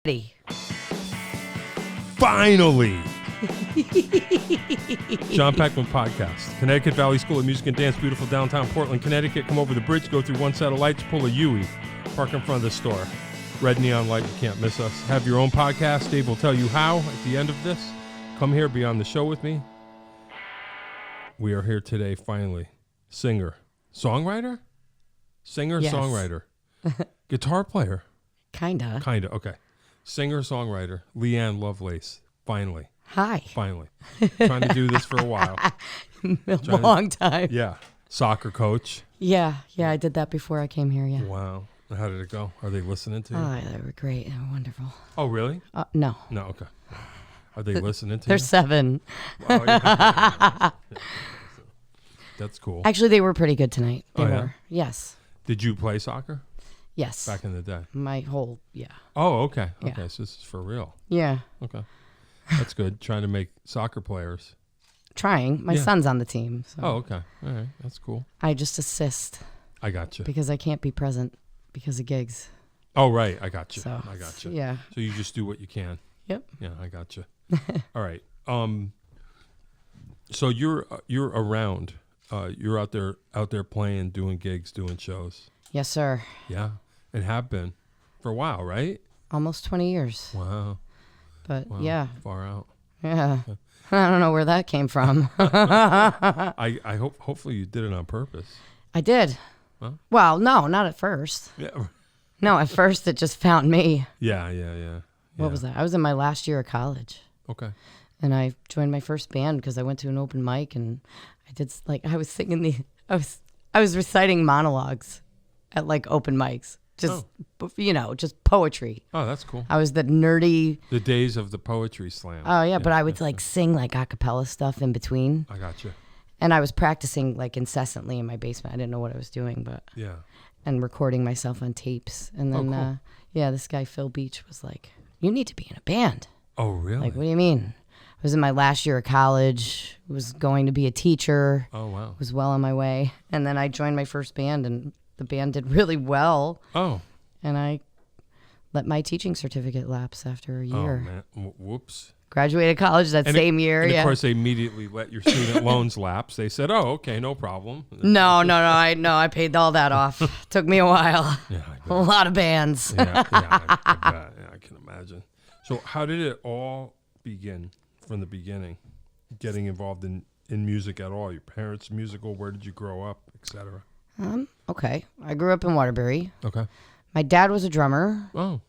Finally! John Peckman Podcast. Connecticut Valley School of Music and Dance, beautiful downtown Portland, Connecticut. Come over the bridge, go through one set of lights, pull a Yui, park in front of the store. Red neon light, you can't miss us. Have your own podcast. Dave will tell you how at the end of this. Come here, be on the show with me. We are here today, finally. Singer. Songwriter? Singer, yes. Songwriter. Guitar player? Kinda, okay. Singer, songwriter, Lee-Ann Lovelace. Finally. Hi. Finally. Trying to do this for a while. Long time. Yeah. Soccer coach. Yeah, I did that before I came here, yeah. Wow. How did it go? Are they listening to you? Oh, they were great. They were wonderful. Oh, really? No. No, okay. Are they listening to you? They're 7. Oh, yeah. That's cool. Actually, they were pretty good tonight. They were. Yes. Did you play soccer? Yes. Back in the day? Yeah. Oh, okay. Yeah. Okay, so this is for real. Yeah. Okay. That's good. Trying to make soccer players. Trying. My son's on the team. So Oh, okay. All right. That's cool. I just assist. I got you. Because I can't be present because of gigs. Oh, right. I got you. So, I got you. Yeah. So you just do what you can. Yep. Yeah, I got you. All right. So you're around. You're out there playing, doing gigs, doing shows. Yes, sir. Yeah, and have been for a while, right? Almost 20 years. Wow. But Wow. yeah. Far out. Yeah. I don't know where that came from. I hopefully you did it on purpose. I did. Huh? Well, no, not at first. Yeah. No, at first it just found me. Yeah. What was that? I was in my last year of college. Okay. And I joined my first band because I went to an open mic and I was singing I was reciting monologues at like open mics. Just poetry. Oh, that's cool. I was the nerdy. The days of the poetry slam. Oh yeah, but I would sing like a cappella stuff in between. I got you. And I was practicing like incessantly in my basement. I didn't know what I was doing, but yeah. And recording myself on tapes. And then cool. This guy Phil Beach was like, "You need to be in a band." Oh, really? Like, what do you mean? I was in my last year of college, was going to be a teacher. Oh, wow. Was well on my way. And then I joined my first band, and the band did really well. Oh. And I let my teaching certificate lapse after a year. Oh, man. Whoops. Graduated college that same year, and of course, they immediately let your student loans lapse. They said, "Oh, okay, no problem." No. I paid all that off. Took me a while. Yeah, a lot of bands. I bet. Yeah, I can imagine. So how did it all begin from the beginning, getting involved in music at all? Your parents musical? Where did you grow up, etc.? Okay. I grew up in Waterbury. Okay. My dad was a drummer. Oh,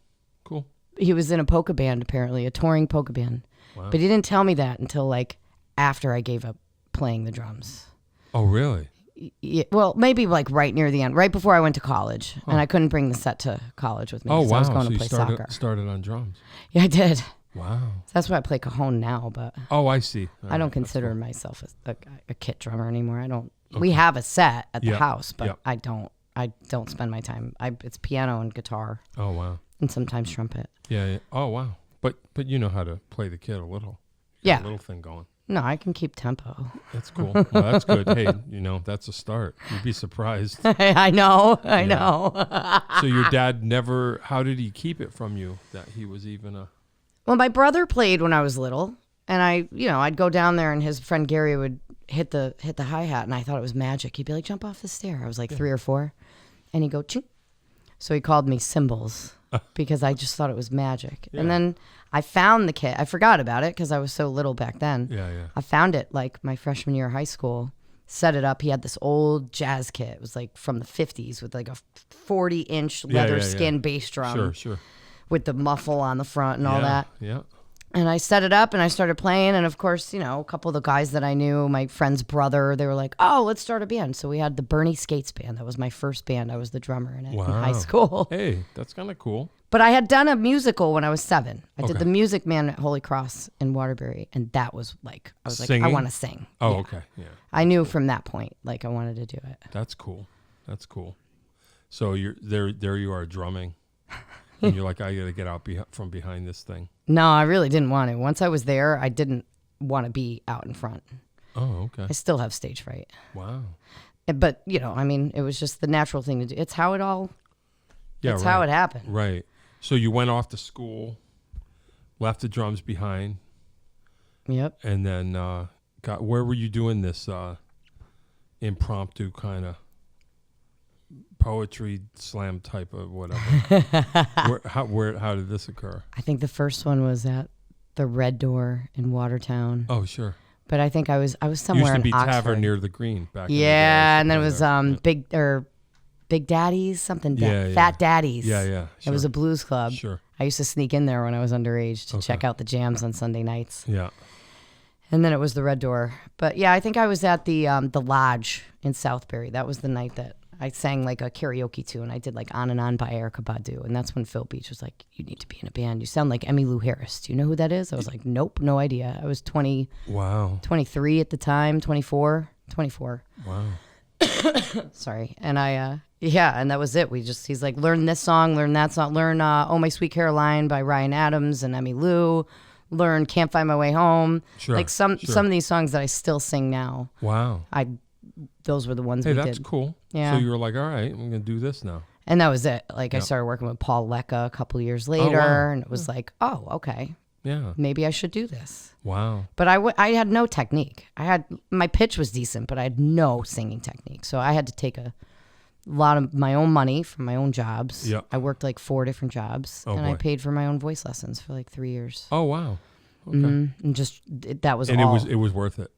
cool. He was in a polka band, apparently, a touring polka band. Wow. But he didn't tell me that until like after I gave up playing the drums. Oh, really? Yeah, well, maybe like right near the end, right before I went to college, and I couldn't bring the set to college with me. Oh, wow! I was going so to play soccer. Started on drums. Yeah, I did. Wow. That's why I play cajon now, but oh, I see. I don't consider myself a kit drummer anymore. I don't. Okay. We have a set at the house, but I don't spend my time. It's piano and guitar. Oh, wow. And sometimes trumpet. Yeah. Oh, wow. But you know how to play the kit a little. Yeah. A little thing going. No, I can keep tempo. That's cool. Well, that's good. Hey, that's a start. You'd be surprised. I know. So your dad never, how did he keep it from you that he was even a... Well, my brother played when I was little, and I'd go down there and his friend Gary would hit the hi-hat, and I thought it was magic. He'd be like, "Jump off the stair." I was like 3 or 4, and he'd go, "Ching." So he called me Cymbals because I just thought it was magic. Yeah. And then I found the kit. I forgot about it because I was so little back then. Yeah. I found it like my freshman year of high school, set it up. He had this old jazz kit. It was like from the 50s with like a 40-inch leather skin bass drum. Sure. With the muffle on the front and all that. Yeah. And I set it up and I started playing. And of course, a couple of the guys that I knew, my friend's brother, they were like, "Oh, let's start a band." So we had the Bernie Skates band. That was my first band. I was the drummer in it in high school. Hey, that's kind of cool. But I had done a musical when I was 7. I did the Music Man at Holy Cross in Waterbury. And that was like, I was Singing? like, I want to sing. Oh, okay. Yeah. I knew from that point, like I wanted to do it. That's cool. So you're there you are drumming. And you're like, I got to get out from behind this thing. No, I really didn't want to. Once I was there, I didn't want to be out in front. Oh, okay. I still have stage fright. Wow. But, it was just the natural thing to do. It's how it all, how it happened. Right. So you went off to school, left the drums behind. Yep. And then where were you doing this impromptu kind of poetry slam type of whatever? How did this occur? I think the first one was at the Red Door in Watertown. Oh, sure. But I think I was somewhere Used to be in Oxford. Tavern near the Green back in the day. Yeah, and then it was Big Daddies, something. Fat Daddies. Yeah, yeah. It was a blues club. Sure. I used to sneak in there when I was underage to check out the jams on Sunday nights. Yeah. And then it was the Red Door. But yeah, I think I was at the Lodge in Southbury. That was the night that I sang like a karaoke tune. I did like On and On by Erykah Badu. And that's when Phil Beach was like, you need to be in a band. You sound like Emmylou Harris. Do you know who that is? I was like, nope, no idea. I was 23 at the time, 24. Wow. Sorry. And and that was it. He's like, learn this song, learn that song, learn Oh My Sweet Caroline by Ryan Adams and Emmylou. Learn Can't Find My Way Home. Sure. Like some of these songs that I still sing now. Wow. Those were the ones we did. Hey, that's cool. Yeah. So you were like, all right, I'm going to do this now. And that was it. Like I started working with Paul Lecca a couple years later, and it was like, oh, okay. Yeah. Maybe I should do this. Wow. But I had no technique. My pitch was decent, but I had no singing technique. So I had to take a lot of my own money from my own jobs. Yeah. I worked like 4 different jobs, and I paid for my own voice lessons for like 3 years. Oh, wow. Okay. And that was all. And it was worth it.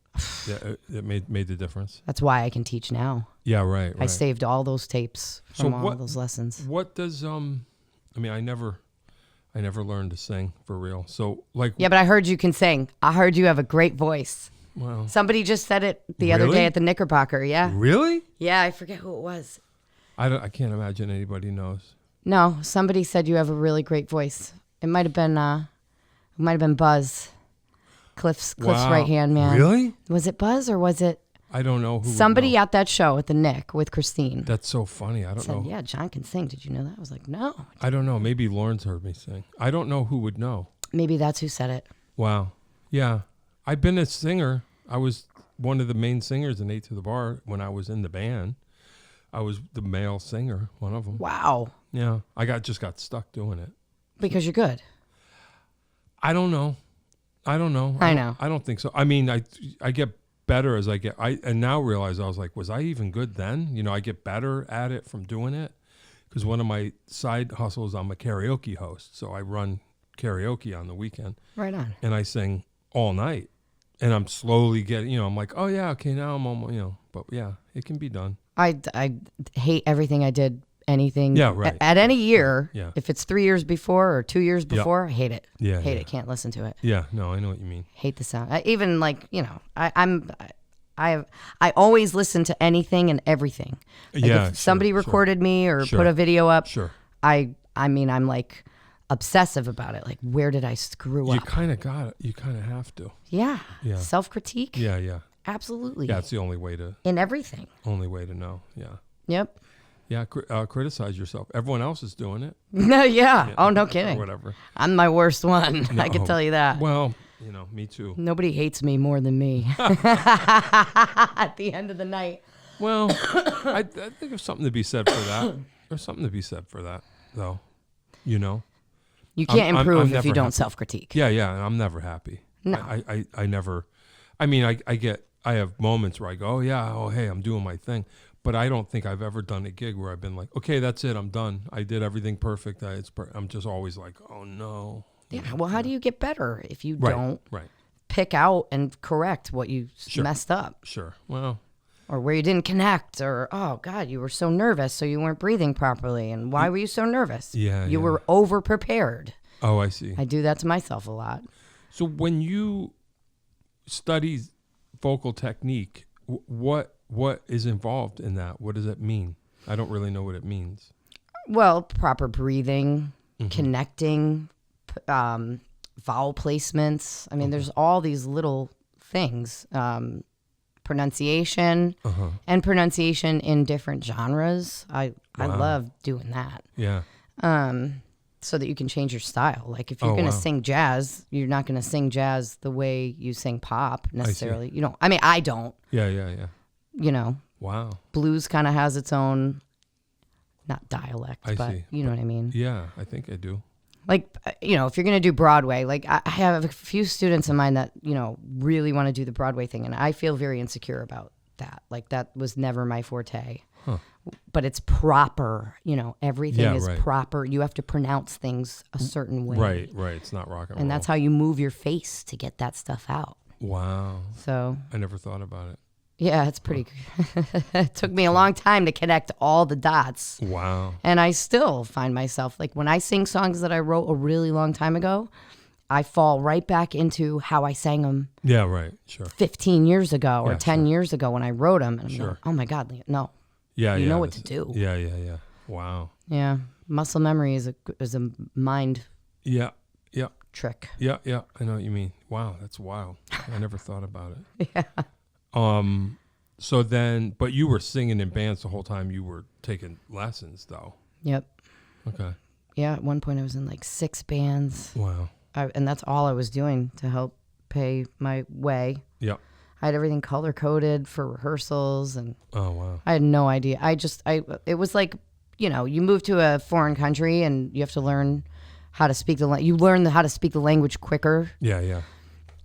Yeah, it made the difference. That's why I can teach now. Yeah, right. I saved all those tapes from all those lessons. What does I mean, I never learned to sing for real. So like yeah, but I heard you can sing. I heard you have a great voice. Wow. Somebody just said it the other day at the Knickerbocker. Yeah. Really? Yeah, I forget who it was. I can't imagine anybody knows. No, somebody said you have a really great voice. It might have been Buzz. Cliff's right hand man. Really? Was it Buzz or was it? I don't know who. Somebody at that show at the Nick with Christine. That's so funny. I don't know. Yeah, John can sing. Did you know that? I was like, no. I don't know. Maybe Lawrence heard me sing. I don't know who would know. Maybe that's who said it. Wow. Yeah. I've been a singer. I was one of the main singers in 8 to the Bar when I was in the band. I was the male singer, one of them. Wow. Yeah. I just got stuck doing it. Because you're good. I don't know. I know. I don't think so. I mean, I get better as I get. And now realize I was like, was I even good then? You know, I get better at it from doing it. Because one of my side hustles, I'm a karaoke host. So I run karaoke on the weekend. Right on. And I sing all night. And I'm slowly getting, I'm like, oh yeah, okay, now I'm almost, but yeah, it can be done. I hate everything I did. Anything at any year, if it's 3 years before or 2 years before, I hate it. Hate it. Can't listen to it. Yeah, no, I know what you mean. Hate the sound. Even like I always listen to anything and everything. Like if somebody recorded me or put a video up. Sure. I mean I'm like obsessive about it. Like where did I screw up? You kind of got it. You kind of have to. Yeah. Self-critique. Yeah. Absolutely. Yeah, it's the only way to. In everything. Only way to know. Yeah. Yep. Yeah, criticize yourself. Everyone else is doing it. Yeah. Oh, no kidding. Or whatever. I'm my worst one. No. I can tell you that. Well, me too. Nobody hates me more than me at the end of the night. Well, I think there's something to be said for that. There's something to be said for that, though. You can't improve if you don't happy. Self-critique. Yeah. I'm never happy. No. I never. I mean, I have moments where I go, hey, I'm doing my thing. But I don't think I've ever done a gig where I've been like, okay, that's it. I'm done. I did everything perfect. I'm just always like, oh, no. Yeah, well, how do you get better if you don't right. pick out and correct what you messed up? Sure. Well. Or where you didn't connect or, oh, God, you were so nervous, so you weren't breathing properly. And why were you so nervous? You were over-prepared. Oh, I see. I do that to myself a lot. So when you study vocal technique, what is involved in that? What does it mean? I don't really know what it means. Well, proper breathing, connecting, vowel placements. I mean, there's all these little things. Pronunciation and pronunciation in different genres. I love doing that. Yeah. So that you can change your style. Like if you're going to sing jazz, you're not going to sing jazz the way you sing pop necessarily. I don't. Yeah. Wow. Blues kind of has its own, not dialect, but you know what I mean? Yeah, I think I do. Like, you know, if you're going to do Broadway, like I have a few students of mine that, you know, really want to do the Broadway thing. And I feel very insecure about that. Like that was never my forte. Huh. But it's proper, you know, everything is proper. You have to pronounce things a certain way. Right. It's not rock and roll. And that's how you move your face to get that stuff out. Wow. So I never thought about it. Yeah, it's pretty it took me a long time to connect all the dots. Wow. And I still find myself, like when I sing songs that I wrote a really long time ago, I fall right back into how I sang them. Yeah, right. Sure. 15 years ago or 10 years ago when I wrote them. And I'm sure. like, oh my God, no. Yeah, you know what to do. Yeah. Wow. Yeah. Muscle memory is a mind trick. Yeah. I know what you mean. Wow, that's wild. I never thought about it. Yeah. So then, but you were singing in bands the whole time you were taking lessons, though. Yep. Okay. Yeah, at one point I was in like 6 bands. Wow. And that's all I was doing to help pay my way. Yep. I had everything color-coded for rehearsals, and oh, wow. I had no idea. It was like, you know, you move to a foreign country and you have to learn how to speak you learn how to speak the language quicker. Yeah.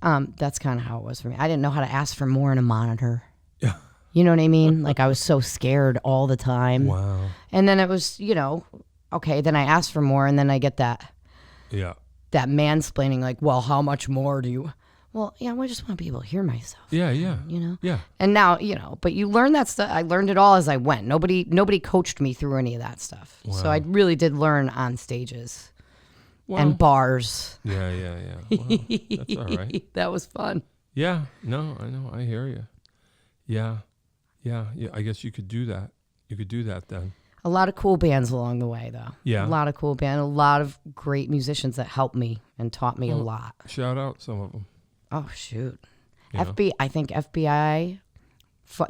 That's kind of how it was for me. I didn't know how to ask for more in a monitor. Yeah. You know what I mean? Like I was so scared all the time. Wow. And then it was, you know, okay, then I asked for more, and then I get that mansplaining, like, well, how much more do you? Well, yeah, I just want to be able to hear myself. Yeah. You know? Yeah. And now, you know, but you learn that stuff. I learned it all as I went. Nobody coached me through any of that stuff. Wow. So I really did learn on stages and bars. Yeah. Wow. That's all right. That was fun. Yeah. No, I know. I hear you. Yeah. I guess you could do that. You could do that then. A lot of cool bands along the way, though. Yeah. A lot of cool bands. A lot of great musicians that helped me and taught me a lot. Shout out some of them. Oh, shoot. Yeah. I think FBI,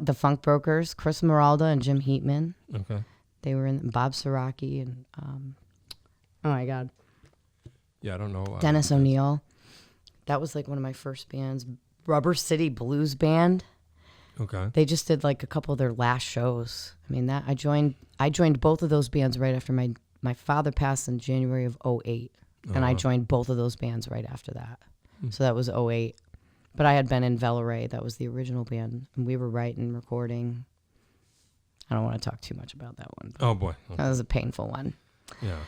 the Funk Brokers, Chris Meralda and Jim Heatman. Okay. They were in Bob Saraki and, oh my God. Yeah, I don't know. Dennis O'Neill. That was like one of my first bands. Rubber City Blues Band. Okay. They just did like a couple of their last shows. I mean, I joined both of those bands right after my father passed in January of 2008. And I joined both of those bands right after that. So that was 2008. But I had been in Velaray. That was the original band. And we were writing, recording. I don't want to talk too much about that one. Oh, boy. Okay. That was a painful one. Yeah.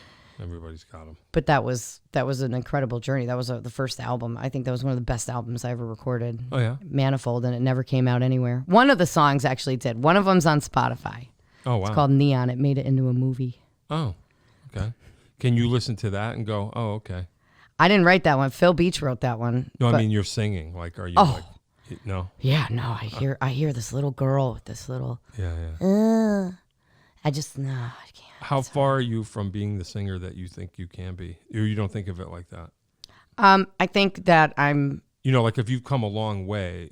Everybody's got them. But that was an incredible journey. That was the first album. I think that was one of the best albums I ever recorded. Oh, yeah? Manifold, and it never came out anywhere. One of the songs actually did. One of them's on Spotify. Oh, wow. It's called Neon. It made it into a movie. Oh, okay. Can you listen to that and go, oh, okay? I didn't write that one. Phil Beach wrote that one. No, I mean you're singing. Like, are you like, no? Yeah, no. I hear this little girl with this little. Yeah. I can't. How far are you from being the singer that you think you can be? Or you don't think of it like that? I think that I'm. You know, like if you've come a long way.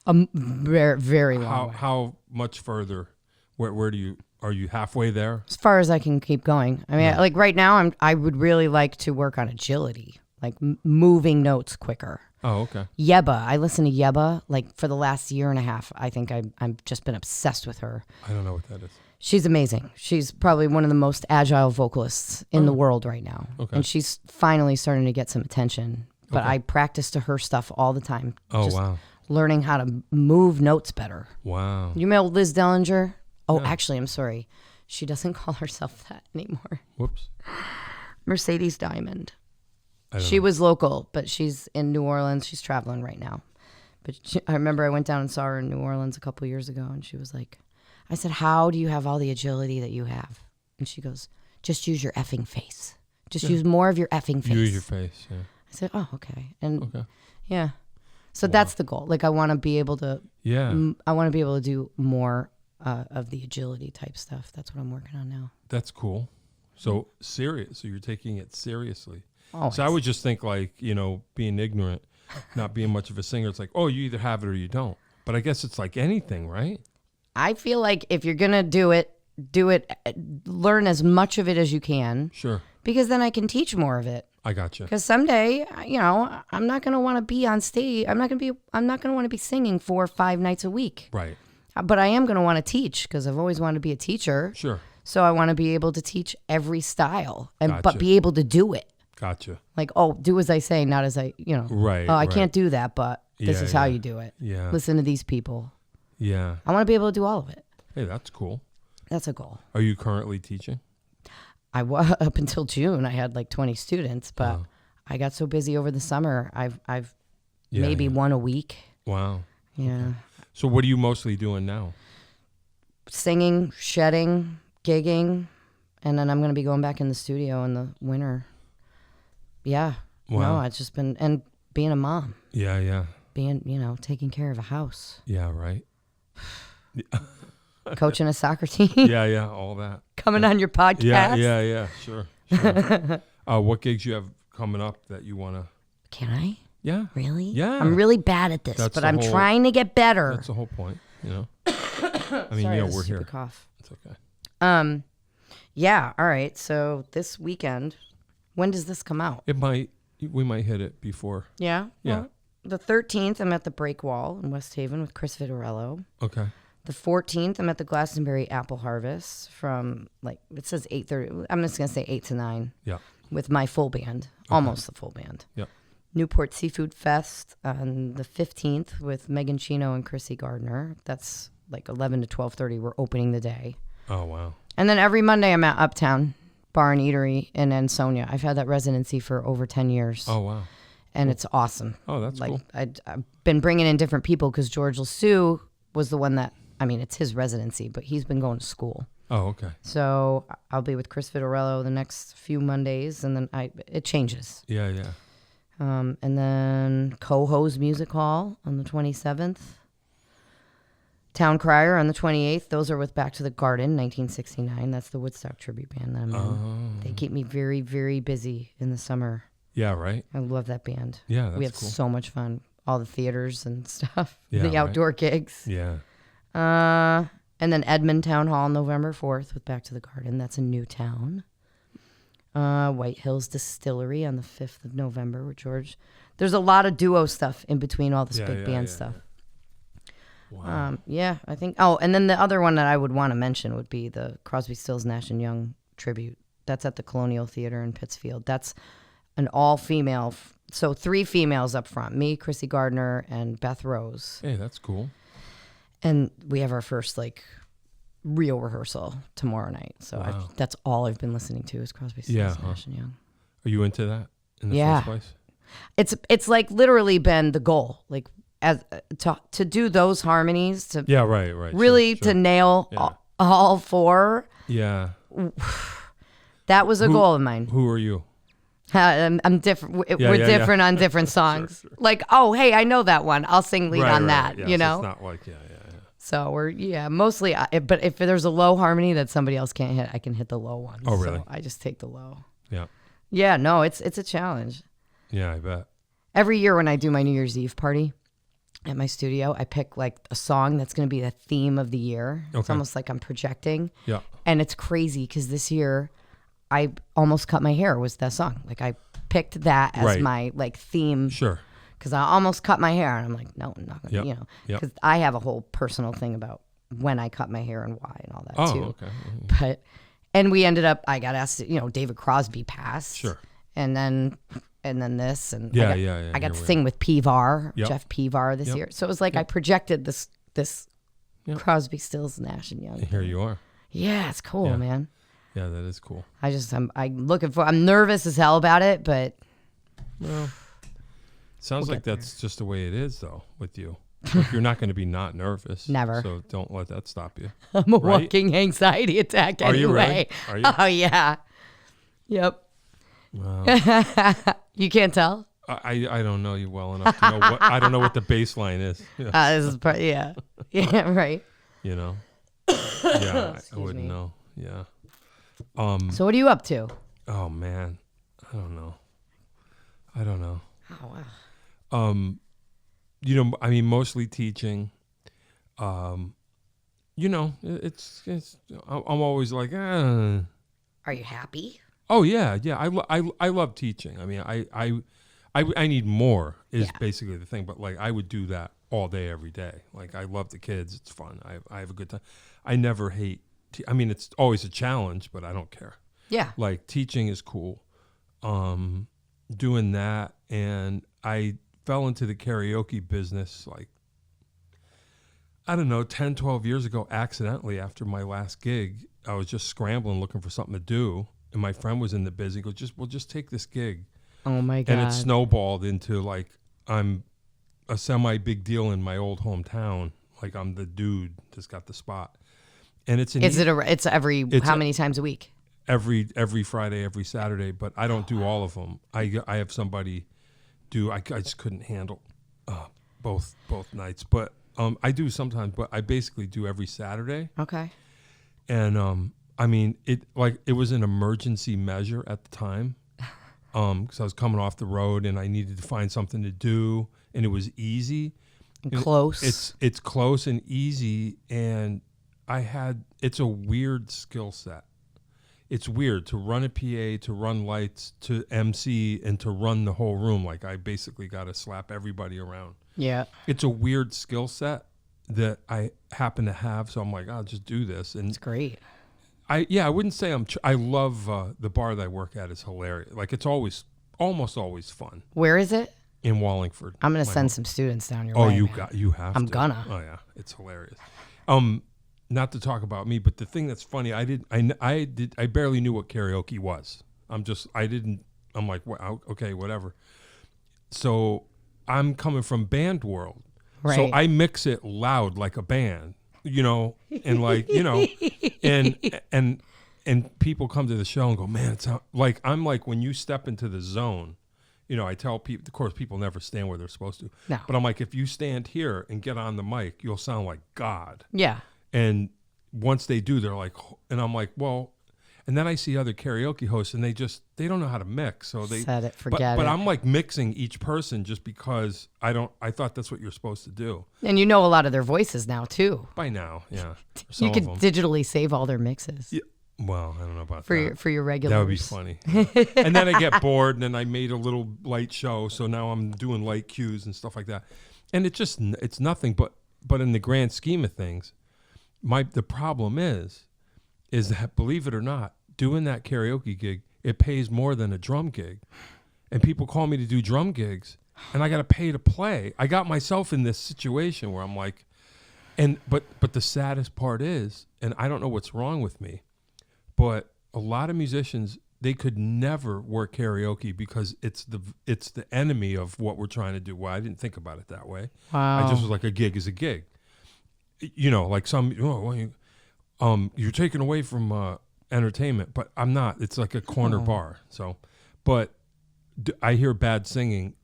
A very, very long way. How much further? Where do you? Are you halfway there? As far as I can keep going. I mean, like right now, I would really like to work on agility, like moving notes quicker. Oh, okay. Yeba. I listen to Yeba like for the last year and a half. I think I've just been obsessed with her. I don't know what that is. She's amazing. She's probably one of the most agile vocalists in the world right now. Okay. And she's finally starting to get some attention. But I practice to her stuff all the time. Oh, wow. Learning how to move notes better. Wow. You know Liz Dellinger? Oh, actually, I'm sorry. She doesn't call herself that anymore. Whoops. Mercedes Diamond. She was local, but she's in New Orleans. She's traveling right now. But I remember I went down and saw her in New Orleans a couple years ago, and she was like, I said, how do you have all the agility that you have? And she goes, just use your effing face. Just use more of your effing face. Use your face, yeah. I said, oh, okay. And yeah. So that's the goal. Like I want to be able to I want to be able to do more of the agility type stuff. That's what I'm working on now. That's cool. So serious. So you're taking it seriously. Oh, so I would just think like, you know, being ignorant, not being much of a singer. It's like, oh, you either have it or you don't. But I guess it's like anything, right? I feel like if you're going to do it, learn as much of it as you can. Sure. Because then I can teach more of it. I got you. Because someday, you know, I'm not going to want to be on stage. I'm not going to want to be singing 4 or 5 nights a week. Right. But I am going to want to teach because I've always wanted to be a teacher. Sure. So I want to be able to teach every style but Gotcha. be able to do it. Gotcha. Like, oh, do as I say, not as I, Right. Oh, I right. can't do that, but this is how you do it. Yeah. Listen to these people. Yeah. I want to be able to do all of it. Hey, that's cool. That's a goal. Are you currently teaching? I was up until June. I had like 20 students, but I got so busy over the summer. I've maybe one a week. Wow. Yeah. Okay. So what are you mostly doing now? Singing, shedding, gigging, and then I'm going to be going back in the studio in the winter. Yeah. Wow. No, it's just been, and being a mom. Yeah, yeah. Being, taking care of a house. Yeah, right. Coaching a soccer team. Yeah, all that. Coming on your podcast. Yeah, sure. What gigs you have coming up that you want to? Can I? Yeah. Really? Yeah. I'm really bad at this, but I'm trying to get better. That's the whole point, I mean, Sorry, we're here. Cough. It's okay. Yeah, all right. So this weekend, when does this come out? We might hit it before. Yeah? Yeah. Well, the 13th, I'm at the Break Wall in West Haven with Chris Vitorello. Okay. The 14th, I'm at the Glastonbury Apple Harvest from, it says 8:30. I'm just going to say 8 to 9. Yeah. With my full band, almost the full band. Yeah. Newport Seafood Fest on the 15th with Megan Chino and Chrissy Gardner. That's like 11 to 12:30. We're opening the day. Oh, wow. And then every Monday, I'm at Uptown Bar and Eatery in Ansonia. I've had that residency for over 10 years. Oh, wow. And it's awesome. Oh, that's cool. I've been bringing in different people because George Lassou was the one that, it's his residency, but he's been going to school. Oh, okay. So I'll be with Chris Vitorello the next few Mondays, and then it changes. Yeah. And then Coho's Music Hall on the 27th. Town Crier on the 28th. Those are with Back to the Garden, 1969. That's the Woodstock tribute band that I'm in. They keep me very, very busy in the summer. Yeah, right. I love that band. Yeah, that's we have cool. so much fun. All the theaters and stuff. Yeah, the outdoor gigs. Yeah. And then Edmond Town Hall November 4th with Back to the Garden. That's a new town. White Hills Distillery on the 5th of November with George. There's a lot of duo stuff in between all this big band stuff. Wow. I think. Oh, and then the other one that I would want to mention would be the Crosby, Stills, Nash and Young tribute. That's at the Colonial Theater in Pittsfield. That's an all-female. So 3 females up front. Me, Chrissy Gardner, and Beth Rose. Hey, that's cool. And we have our first real rehearsal tomorrow night. So that's all I've been listening to is Crosby, Stills, Nash and Young. Are you into that in the first place? It's literally been the goal, as to do those harmonies to right. really Sure. to nail all 4. Yeah. That was a goal of mine. Who are you? I'm different. We're different on different songs. Sure. Oh, hey, I know that one. I'll sing lead on that. Yeah. You know. So it's not So we're mostly. But if there's a low harmony that somebody else can't hit, I can hit the low one. Oh, really? So I just take the low. Yeah. Yeah. No, it's a challenge. Yeah, I bet. Every year when I do my New Year's Eve party at my studio, I pick a song that's going to be the theme of the year. Okay. It's almost like I'm projecting. Yeah. And it's crazy because this year I almost cut my hair was that song. I picked that as my theme. Sure. Because I almost cut my hair and I'm like, no, I'm not going to, because I have a whole personal thing about when I cut my hair and why and all that too. Okay. Mm-hmm. And we ended up, I got asked, David Crosby passed. Sure. And then this, and I got to sing with Pivar, Yep. Jeff Pivar this year. So it was I projected this Crosby, Stills, Nash and Young. And here you are. Yeah, it's cool, man. Yeah, that is cool. I'm nervous as hell about it, but. Well, sounds like that's just the way it is, though, with you. If you're not going to be not nervous. Never. So don't let that stop you. I'm a walking anxiety attack anyway. Are you really? Are you? Oh, yeah. Yep. Wow. You can't tell? I don't know you well enough to know I don't know what the baseline is. This is yeah, right. Yeah, I wouldn't know. Yeah. So what are you up to? Oh man, I don't know. Oh wow. Mostly teaching. It's I'm always like, Are you happy? Oh yeah. I love teaching. I mean, I need more is basically the thing. But I would do that all day, every day. I love the kids. It's fun. I have a good time. I never hate. It's always a challenge, but I don't care. Yeah. Teaching is cool. doing that, and I fell into the karaoke business like, I don't know, 10, 12 years ago, accidentally. After my last gig, I was just scrambling looking for something to do, and my friend was in the biz. He goes, we'll just take this gig. Oh my God. And it snowballed into like, I'm a semi big deal in my old hometown. Like, I'm the dude that's got the spot. And it's how many times a week? Every Friday, every Saturday, but I don't do all of them. I have somebody do. I just couldn't handle both nights, but I do sometimes. But I basically do every Saturday. Okay. And I mean, it was an emergency measure at the time, because I was coming off the road and I needed to find something to do, and it was easy, and close. It's close and easy, and it's a weird skill set. It's weird to run a PA, to run lights, to MC, and to run the whole room. Like, I basically got to slap everybody around. Yeah. It's a weird skill set that I happen to have, so I'm like, I'll just do this. And it's great. I wouldn't say I love the bar that I work at is hilarious. Like, it's almost always fun. Where is it? In Wallingford. I'm gonna send some students down your way. Oh, you have to. I'm gonna. Oh yeah, it's hilarious. Not to talk about me, but the thing that's funny, I barely knew what karaoke was. I'm like, well, okay, whatever. So I'm coming from band world. Right. So I mix it loud like a band, and like, and people come to the show and go, man, it's like, I'm like, when you step into the zone, I tell people, of course, people never stand where they're supposed to. No. But I'm like, if you stand here and get on the mic, you'll sound like God. Yeah. And once they do, they're like, and I'm like, well, and then I see other karaoke hosts and they don't know how to mix. So they said it, forget it. But I'm like mixing each person just because I thought that's what you're supposed to do. And you know a lot of their voices now too. By now, yeah. You could digitally save all their mixes. Yeah. Well, I don't know about that. For your regulars. That would be funny. And then I get bored, and then I made a little light show, so now I'm doing light cues and stuff like that. And it's nothing, but in the grand scheme of things, the problem is that, believe it or not, doing that karaoke gig, it pays more than a drum gig. And people call me to do drum gigs, and I got to pay to play. I got myself in this situation where I'm like, but the saddest part is, and I don't know what's wrong with me, but a lot of musicians, they could never work karaoke because it's the enemy of what we're trying to do. Well, I didn't think about it that way. Wow. I just was like, a gig is a gig. Like you're taking away from entertainment, but I'm not. It's like a corner bar. So, but I hear bad singing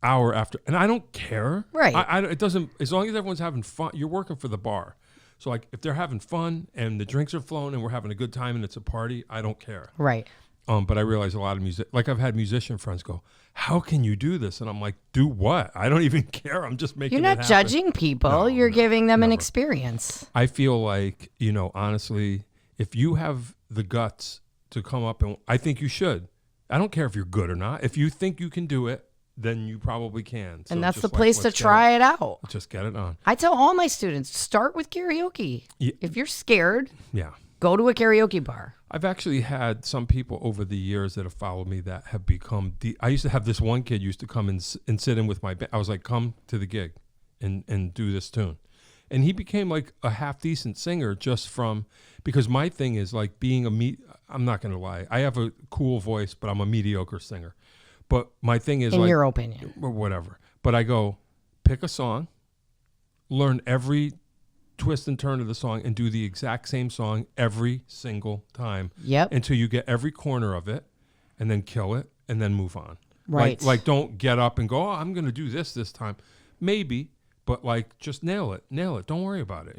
hour after, and I don't care. Right. It doesn't, as long as everyone's having fun, you're working for the bar. So, like, if they're having fun and the drinks are flowing and we're having a good time and it's a party, I don't care. Right. But I realize a lot of I've had musician friends go, how can you do this? And I'm like, do what? I don't even care. I'm just making it happen. You're not judging people. You're giving them an experience. I feel like, honestly, if you have the guts to come up, and I think you should. I don't care if you're good or not. If you think you can do it, then you probably can. So and that's the place to try it out. Just get it on. I tell all my students, start with karaoke. Yeah. If you're scared, yeah, go to a karaoke bar. I've actually had some people over the years that have followed me that have become I used to have this one kid used to come and sit in with my band. I was like, come to the gig and do this tune. And he became like a half decent singer because my thing is like being I'm not going to lie. I have a cool voice, but I'm a mediocre singer. But my thing is, in your opinion, or whatever. But I go, pick a song, learn every twist and turn of the song, and do the exact same song every single time. Yep. Until you get every corner of it, and then kill it, and then move on. Right. Like don't get up and go, I'm going to do this time. Maybe, but like just nail it. Don't worry about it.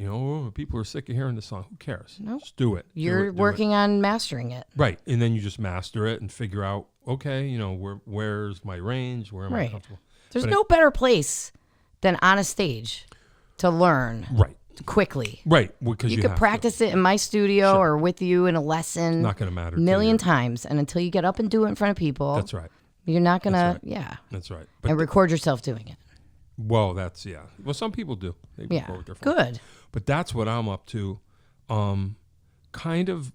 People are sick of hearing the song. Who cares? Nope. Just do it. You're working on mastering it. Right. And then you just master it and figure out, okay, where's my range? Where am I comfortable? There's no better place than on a stage to learn. Right. Quickly. Right. Because you could practice it in my studio or with you in a lesson. Not going to matter. A million times. And until you get up and do it in front of people. That's right. You're not going to, That's right. But and record yourself doing it. Well, that's, yeah. Well, some people do. They record with their phone. Good. But that's what I'm up to. Kind of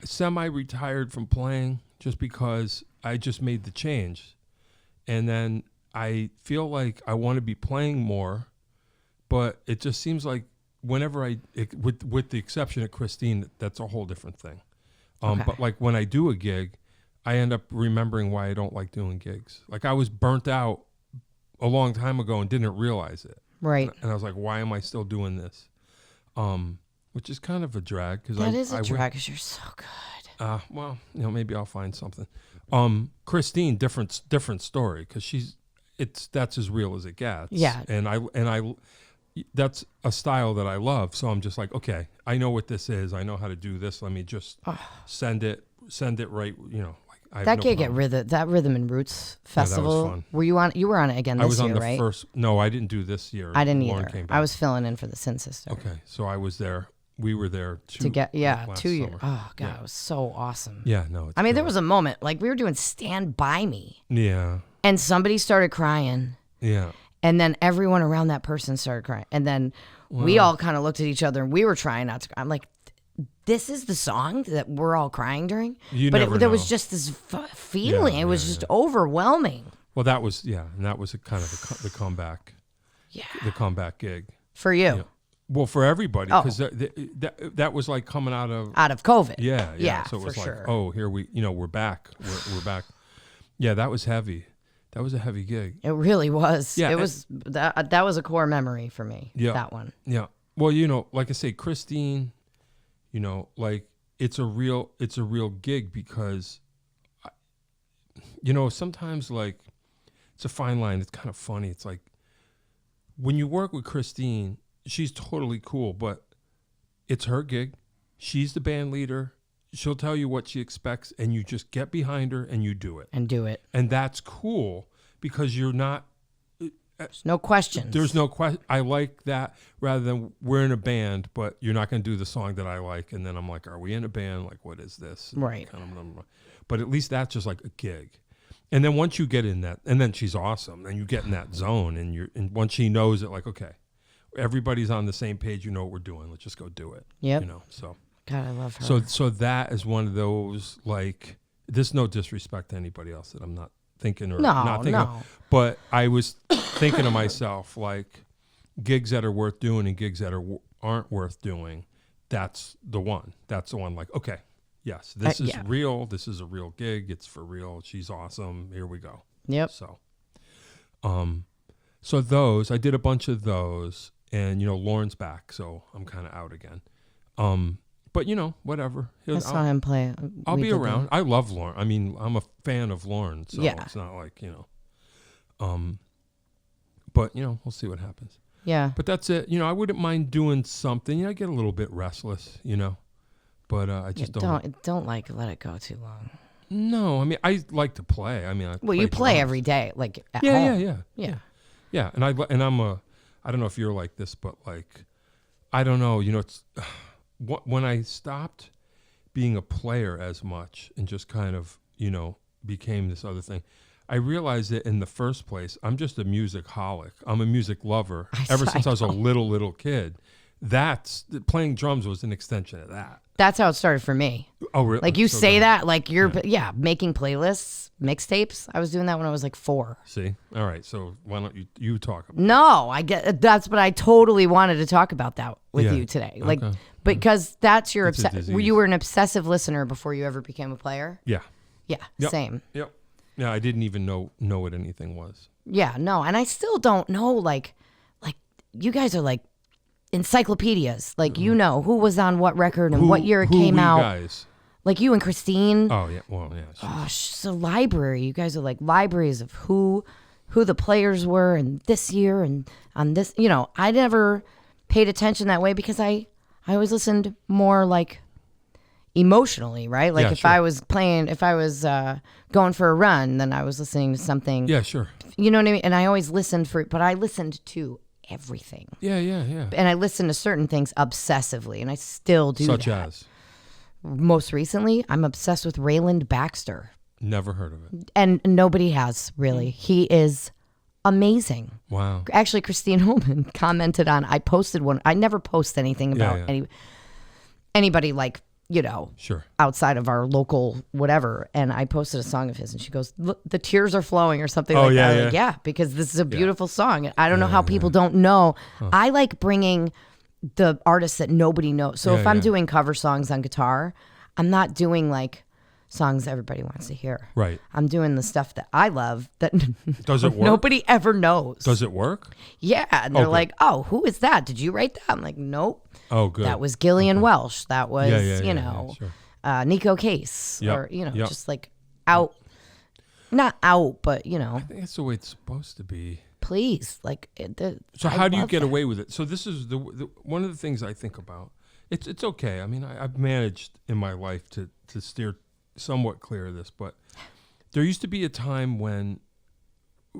semi-retired from playing, just because I just made the change. And then I feel like I want to be playing more, but it just seems like whenever with the exception of Christine, that's a whole different thing. Okay. But like when I do a gig, I end up remembering why I don't like doing gigs. Like I was burnt out a long time ago and didn't realize it. Right. And I was like, why am I still doing this? Which is kind of a drag. That is a drag because you're so good. Well, maybe I'll find something. Christine, different story because that's as real as it gets. Yeah. And I that's a style that I love. So I'm just like, okay, I know what this is. I know how to do this. Let me just send it right. Like I have that no gig problem. at that Rhythm and Roots Festival. that was fun. Were you on? You were on it again this I was on year, the right? first. No, I didn't do this year. I didn't Lauren either. came back. I was filling in for the Sin Sister. Okay, so I was there. We were there last 2 years. summer. Oh God, it was so awesome. Yeah, no. I mean, there was a moment like we were doing Stand By Me, Yeah. and somebody started crying, Yeah. and then everyone around that person started crying, and then we all kind of looked at each other, and we were trying not to cry. I'm like, this is the song that we're all crying during, but there was just this feeling. It was just overwhelming. Well, that was and that was a kind of the comeback. Yeah. The comeback gig. For you. Yeah. Well, for everybody, because that was like coming out of COVID. Yeah. So it was for like, sure. oh, here we're back. We're back. Yeah, that was heavy. That was a heavy gig. It really was. Yeah, it was that was a core memory for me. Yeah. That one. Yeah. Well, like I say, Christine, like it's a real gig because, sometimes like it's a fine line. It's kind of funny. It's like when you work with Christine, she's totally cool, but it's her gig. She's the band leader. She'll tell you what she expects, and you just get behind her and you do it. And that's cool because you're not. There's no questions. There's no question. I like that rather than we're in a band, but you're not going to do the song that I like. And then I'm like, are we in a band? Like, what is this? Right. But at least that's just like a gig. And then once you get in that, and then she's awesome, and you get in that zone, and once she knows it, like, okay, everybody's on the same page. You know what we're doing. Let's just go do it. Yep. So. God, I love her. So that is one of those, like, there's no disrespect to anybody else that I'm not thinking or not thinking of. But I was thinking to myself, like, gigs that are worth doing and gigs that aren't worth doing, that's the one. That's the one, like, okay, yes, this is real. This is a real gig. It's for real. She's awesome. Here we go. Yep. So those, I did a bunch of those, and, Lauren's back, so I'm kind of out again. But, whatever. I saw him play. I'll be around. I love Lauren. I mean, I'm a fan of Lauren, so it's not like, but, we'll see what happens. Yeah. But that's it. I wouldn't mind doing something. I get a little bit restless, but I just don't like let it go too long. No, I mean, I like to play. I mean, you play drums every day, like at home. Yeah. And I'm I don't know if you're like this, but like, I don't know, it's, when I stopped being a player as much and just kind of, became this other thing, I realized that in the first place, I'm just a music-holic. I'm a music lover. Ever since I was a little kid. Playing drums was an extension of that. That's how it started for me. Oh, really? Like you say that, like you're, making playlists, mixtapes. I was doing that when I was like 4. See? All right. So why don't you talk about it? No, I get that's what I totally wanted to talk about that with you today. Like, because that's your you were an obsessive listener before you ever became a player. Yeah. Yeah. Yep. Same. Yep. Yeah. I didn't even know what anything was. Yeah. No. And I still don't know, like you guys are like encyclopedias. Like, who was on what record and what year it came out. Guys? Like you and Christine. Oh, yeah. Well, yeah. Oh, it's a library. You guys are like libraries of who the players were and this year and on this. I never paid attention that way because I always listened more like emotionally, right? Like if I was going for a run, then I was listening to something. Yeah, sure. You know what I mean? And I always listened but I listened to everything. Yeah. And I listened to certain things obsessively, and I still do Such that. as? Most recently, I'm obsessed with Rayland Baxter. Never heard of it. And nobody has, really. He is amazing. Wow. Actually, Christine Holman commented on, I posted one. I never post anything about anybody like Sure. outside of our local whatever. And I posted a song of his and she goes, "Look, the tears are flowing," or something Oh, like yeah, that. yeah. Like, yeah, because this is a beautiful song. And I don't know how people don't know. I like bringing the artists that nobody knows. So if I'm doing cover songs on guitar, I'm not doing like songs everybody wants to hear. Right. I'm doing the stuff that I love that Does it work? nobody ever knows. Does it work? Yeah. And they're good. like, "Oh, who is that? Did you write that?" I'm like, "Nope. Oh, good. That was Gillian Welsh. That was, Sure. Nico Case." Yep, Or, yep. just like out. Not out, but, I think that's the way it's supposed to be. please. Like, So I how do you love get that. away with it? So this is the one of the things I think about. It's okay. I mean, I've managed in my life to steer somewhat clear of this, but there used to be a time when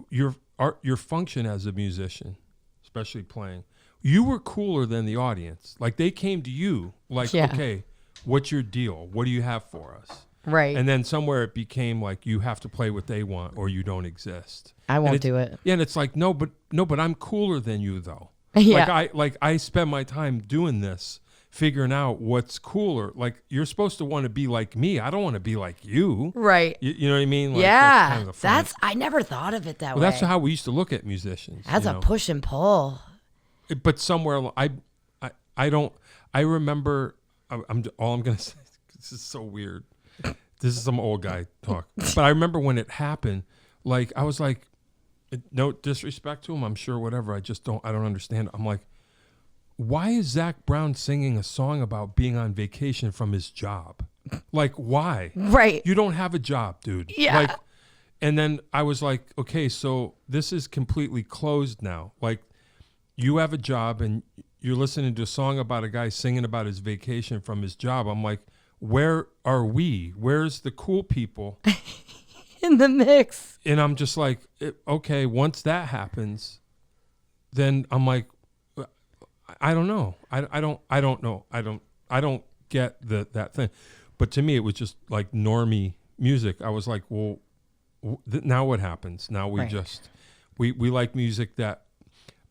your function as a musician, especially playing, you were cooler than the audience. Like they came to you like, Yeah. okay, what's your deal? What do you have for us? Right. And then somewhere it became like you have to play what they want or you don't exist. I And won't it's- do it. Yeah, and it's like no, but I'm cooler than you though. Yeah. Like I spend my time doing this, figuring out what's cooler. Like you're supposed to want to be like me. I don't want to be like you. Right. You know what I mean? Like, Yeah. kind of the fun. I never thought of it that Well, way. that's how we used to look at musicians. That's you a know? push and pull. But somewhere I don't. I remember. I'm all I'm gonna say. This is so weird. This is some old guy talk. But I remember when it happened. Like I was like, no disrespect to him. I'm sure whatever. I don't understand. I'm like, why is Zach Brown singing a song about being on vacation from his job? Like why? Right. You don't have a job, dude. Yeah. Like, and then I was like, okay, so this is completely closed now. Like, you have a job and you're listening to a song about a guy singing about his vacation from his job. I'm like, where are we? Where's the cool people? In the mix. And I'm just like, okay, once that happens, then I'm like, I don't know. I don't know. I don't get that thing. But to me, it was just like normie music. I was like, well, now what happens? Now we Right. just, we like music that,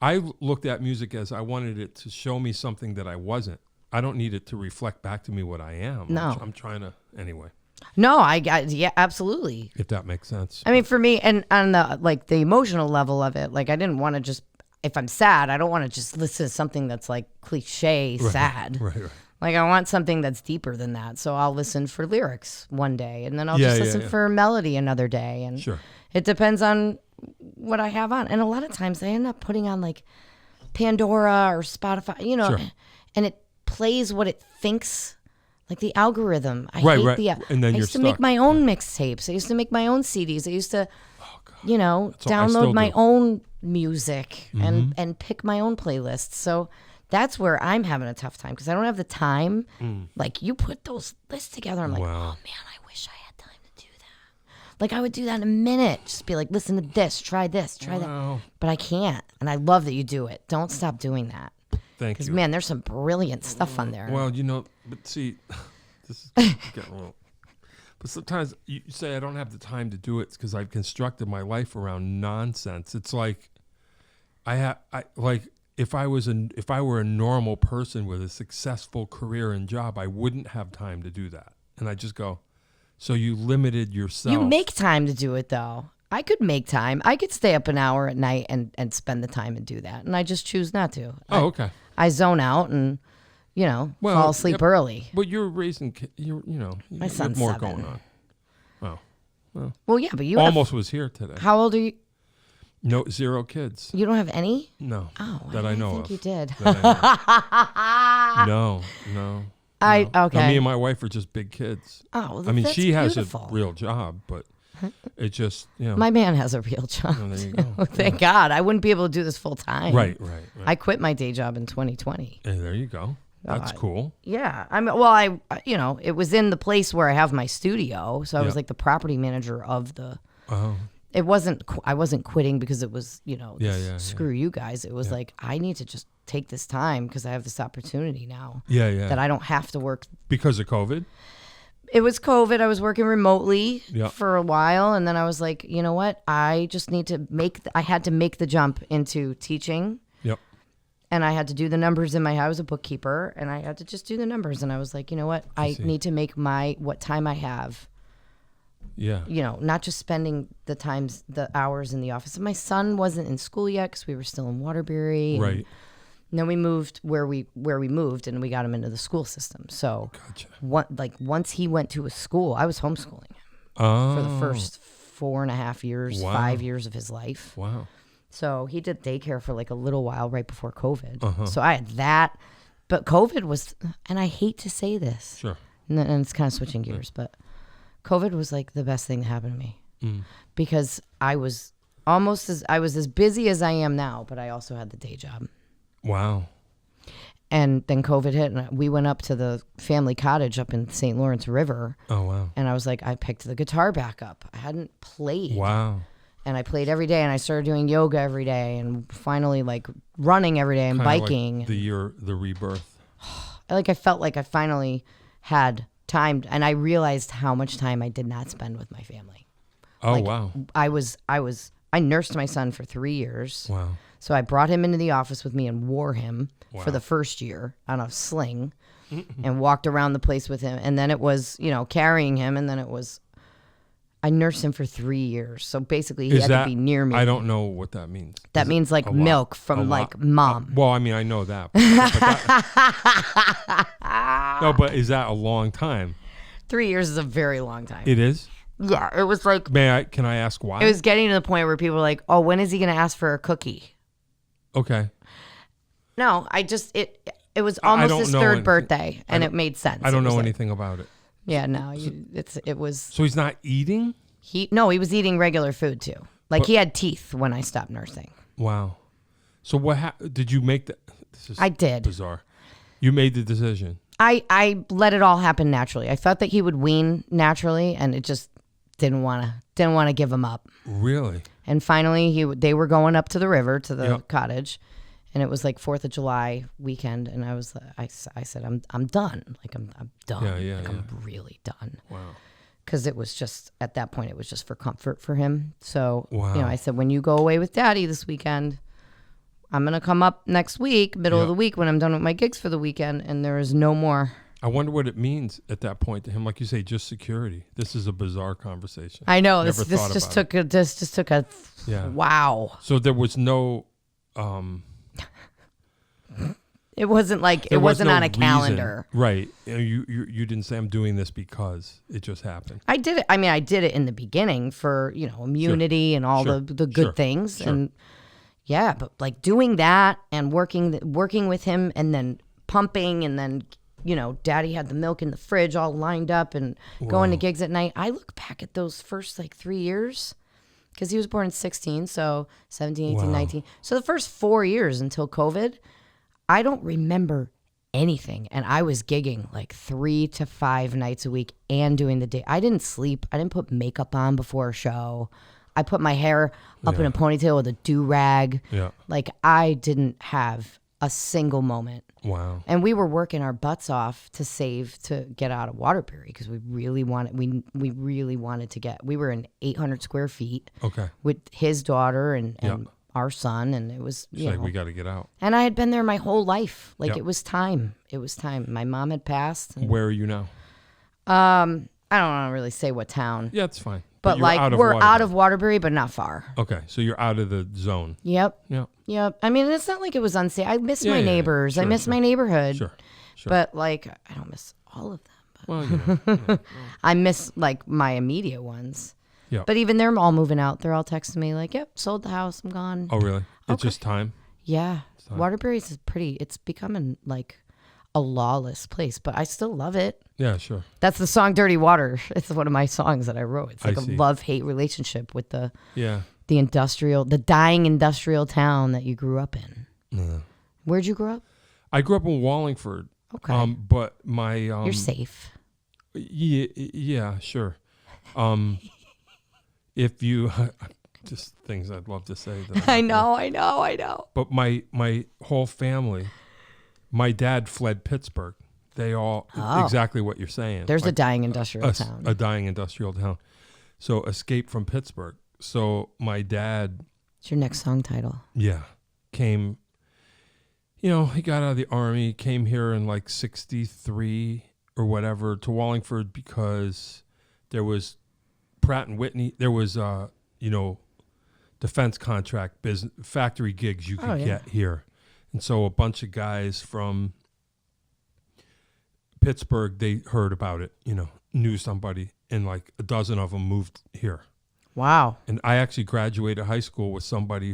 I looked at music as I wanted it to show me something that I wasn't. I don't need it to reflect back to me what I am. No. I'm trying to, anyway, No, yeah, absolutely. if that makes sense. I mean, for me, and on the emotional level of it, like I didn't want to just, if I'm sad, I don't want to just listen to something that's like cliche sad. Right. Like I want something that's deeper than that. So I'll listen for lyrics one day, and then I'll Yeah, just yeah, listen yeah. for melody another day, and Sure. it depends on what I have on. And a lot of times I end up putting on like Pandora or Spotify, Sure. and it plays what it thinks. Like the algorithm. I Right, hate right. the. And then I you're used to make stuck. my own mixtapes. I used to make my own CDs. I used to, all- I still download my do. own music and pick my own playlists. So that's where I'm having a tough time because I don't have the time. Like you put those lists together. I'm like, Wow. oh man, I wish I had time to do that. Like I would do that in a minute. Just be like, listen to this, try that. Wow. But I can't. And I love that you do it. Don't stop doing that. Thank Because you. man, there's some brilliant stuff on there. Well, but see, this is getting a little. But sometimes you say I don't have the time to do it because I've constructed my life around nonsense. It's like if I were a normal person with a successful career and job, I wouldn't have time to do that. And I just go, so you limited yourself. You make time to do it though. I could make time. I could stay up an hour at night and spend the time and do that. And I just choose not to. Oh, okay. I zone out and, fall asleep yep. early. But you're raising, you have son's more 7. going on. Wow. Well, yeah, but you Almost was here today. how old are you? No, 0 kids. You don't have any? No. Oh, that I know think of. you did. That I know. No. Okay. No, me and my wife are just big kids. Oh, well, I mean, that's she has beautiful. a real job, but it just, My man has a real job. Oh, there you too. go. Thank God. I wouldn't be able to do this full time. Right. I quit my day job in 2020. Hey, there you go. That's cool. Yeah. It was in the place where I have my studio. So I was Yeah. like the property manager of the. Oh, It wasn't. I wasn't quitting because it was. Yeah. Screw you guys. It was like I need to just take this time because I have this opportunity now. yeah. That I don't have to work. Because of COVID? It was COVID. I was working remotely Yeah. for a while, and then I was like, you know what? I just need to I had to make the jump into teaching. Yep. And I had to do the numbers in my house. I was a bookkeeper, and I had to just do the numbers. And I was like, you know what? I need to make what time I have. Yeah. You know, not just spending the hours in the office. And my son wasn't in school yet because we were still in Waterbury. Right. And then we moved where we moved, and we got him into the school system. So, once he went to a school, I was homeschooling him for the first 4.5 years, 5 years of his life. Wow. So he did daycare for like a little while right before COVID. So I had that, but COVID was, and I hate to say this, sure, and it's kind of switching gears, but COVID was like the best thing that happened to me because I was as busy as I am now, but I also had the day job. Wow. And then COVID hit, and we went up to the family cottage up in St. Lawrence River. Oh, wow. And I was like, I picked the guitar back up. I hadn't played. Wow. And I played every day, and I started doing yoga every day, and finally like running every day and Kinda biking. Like the rebirth. I felt like I finally had time, and I realized how much time I did not spend with my family. Oh, wow. I nursed my son for 3 years. Wow. So I brought him into the office with me and wore him for the first year on a sling and walked around the place with him. And then it was, carrying him. And then it was, I nursed him for 3 years. So basically he had to be near me. I don't know what that means. That means like milk from like mom. Well, I mean, I know that. No, but is that a long time? 3 years is a very long time. It is? Yeah, it was like. Can I ask why? It was getting to the point where people were like, oh, when is he going to ask for a cookie? Okay. No, it was almost his third birthday, and it made sense. I don't know anything about it. Yeah, no, it was. So he's not eating? He was eating regular food too. Like he had teeth when I stopped nursing. Wow. So did you make that? I did. Bizarre. You made the decision. I let it all happen naturally. I thought that he would wean naturally, and it just didn't want to give him up. Really? And finally, they were going up to the river to the cottage, and it was like 4th of July weekend, and I said I'm done. Like I'm done. I'm really done. Wow. Because it was just at that point it was just for comfort for him. So wow. I said, when you go away with Daddy this weekend, I'm gonna come up next week, middle of the week when I'm done with my gigs for the weekend, and there is no more. I wonder what it means at that point to him. Like you say, just security. This is a bizarre conversation. I know. This just took a wow. So there was no. It wasn't like it wasn't on a calendar, right? You didn't say I'm doing this because it just happened. I did it. I mean, I did it in the beginning for immunity and all the good things, and but like doing that and working with him and then pumping and then. Daddy had the milk in the fridge all lined up and going to gigs at night. I look back at those first 3 years because he was born in 16, so 17, 18, 19. So the first 4 years until COVID, I don't remember anything. And I was gigging like 3 to 5 nights a week and doing the day. I didn't sleep. I didn't put makeup on before a show. I put my hair up in a ponytail with a do-rag. Yeah. Like I didn't have a single moment. Wow. And we were working our butts off to save to get out of Waterbury because we really wanted to get. We were in 800 square feet. Okay. With his daughter and our son, and it was like we got to get out. And I had been there my whole life. Like it was time. It was time. My mom had passed. Where are you now? I don't want to really say what town. Yeah, it's fine. But like we're out of Waterbury, but not far. Okay, so you're out of the zone. Yep. Yep. Yep. I mean, it's not like it was unsafe. I miss my neighbors. Sure, I miss my neighborhood. Sure. But like, I don't miss all of them. But well, I miss like my immediate ones. Yeah. But even they're all moving out. They're all texting me like, "Yep, sold the house. I'm gone." Oh, really? It's just time. Yeah. Waterbury's is pretty. It's becoming like a lawless place, but I still love it. Yeah, sure. That's the song "Dirty Water." It's one of my songs that I wrote. It's like a love-hate relationship with the dying industrial town that you grew up in. Yeah. Where'd you grow up? I grew up in Wallingford. Okay. But my you're safe. Yeah, sure. If you just things I'd love to say. I know. But my whole family, my dad fled Pittsburgh. They all exactly what you're saying. There's a dying industrial town. A dying industrial town. So escape from Pittsburgh. So my dad. It's your next song title. Yeah, came. he got out of the Army, came here in like 63 or whatever to Wallingford because there was Pratt and Whitney. There was, defense contract business factory gigs you could get here. And so a bunch of guys from Pittsburgh, they heard about it, knew somebody, and like a dozen of them moved here. Wow. And I actually graduated high school with somebody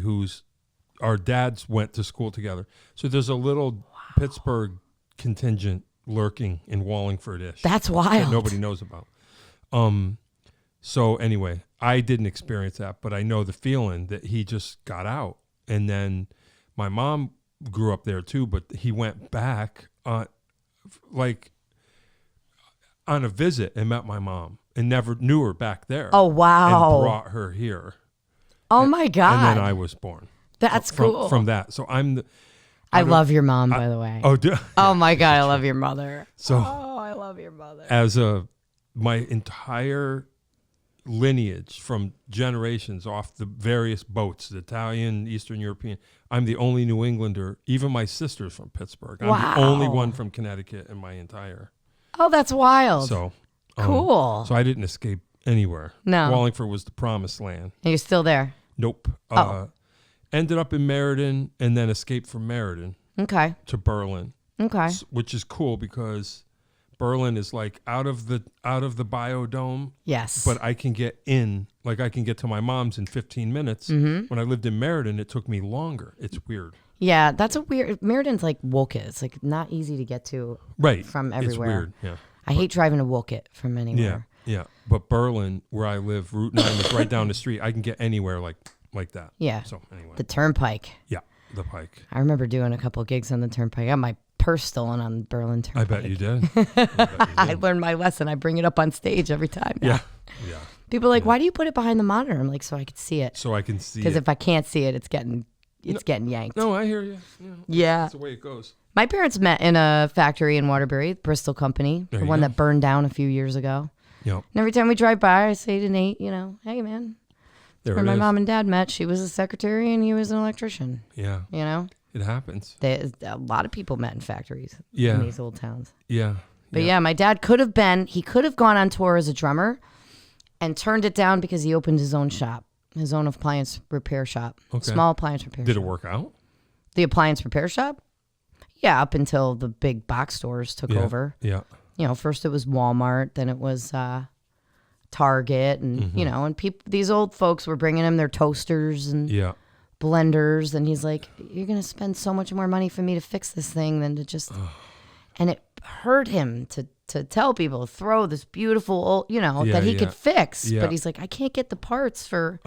our dads went to school together. So there's a little Pittsburgh contingent lurking in Wallingford-ish. That's wild. That nobody knows about. So anyway, I didn't experience that, but I know the feeling that he just got out. And then my mom grew up there too, but he went back on a visit and met my mom and never knew her back there. Oh, wow. And brought her here. Oh, my God. And then I was born. That's cool. From that. So I love your mom, by the way. Oh, my God, I love your mother. So, I love your mother. My entire lineage from generations off the various boats, the Italian, Eastern European, I'm the only New Englander. Even my sister's from Pittsburgh. I'm the only one from Connecticut in my entire. Oh, that's wild. So cool. So I didn't escape anywhere. No. Wallingford was the promised land. And you're still there? Nope. Ended up in Meriden and then escaped from Meriden. Okay. To Berlin. Okay. Which is cool because Berlin is like out of the biodome. Yes. But I can get in, like I can get to my mom's in 15 minutes. Mm-hmm. When I lived in Meriden, it took me longer. It's weird. Yeah, that's Meriden's like Woket. It's like not easy to get to from everywhere. It's weird, yeah. I hate driving to Woket from anywhere. Yeah. But Berlin, where I live, Route 9 is right down the street. I can get anywhere like that. Yeah. So anyway. The Turnpike. Yeah, the Pike. I remember doing a couple of gigs on the Turnpike. I got my purse stolen on Berlin Turnpike. I bet you did. I learned my lesson. I bring it up on stage every time now. Yeah. People are like, why do you put it behind the monitor? I'm like, so I could see it. So I can see it. Because if I can't see it, it's getting yanked. No, I hear you. Yeah. That's the way it goes. My parents met in a factory in Waterbury, Bristol Company, the one that burned down a few years ago. Yep. And every time we drive by, I say to Nate, hey, man. There where my mom and dad met. She was a secretary and he was an electrician. Yeah. It happens. A lot of people met in factories in these old towns. Yeah. But my dad could have gone on tour as a drummer and turned it down because he opened his own shop, his own appliance repair shop, small appliance repair shop. Did it work out? The appliance repair shop? Yeah, up until the big box stores took over. Yeah. First it was Walmart, then it was Target, and and these old folks were bringing him their toasters and blenders, and he's like, "You're gonna spend so much more money for me to fix this thing than to just." And it hurt him to tell people throw this beautiful old, that he could fix, but he's like, I can't get the parts for,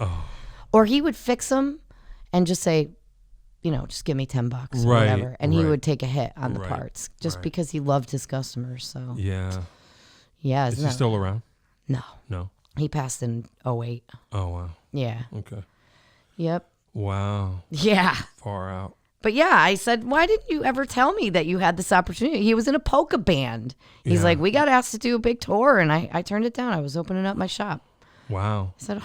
or he would fix them, and just say, just give me $10 or whatever, and he would take a hit on the parts just because he loved his customers. So yeah. Is he still around? No. He passed in 2008. Oh, wow. Yeah. Okay. Yep. Wow. Yeah. Far out. But I said, why didn't you ever tell me that you had this opportunity? He was in a polka band. He's like, we got asked to do a big tour, and I turned it down. I was opening up my shop. Wow. I said,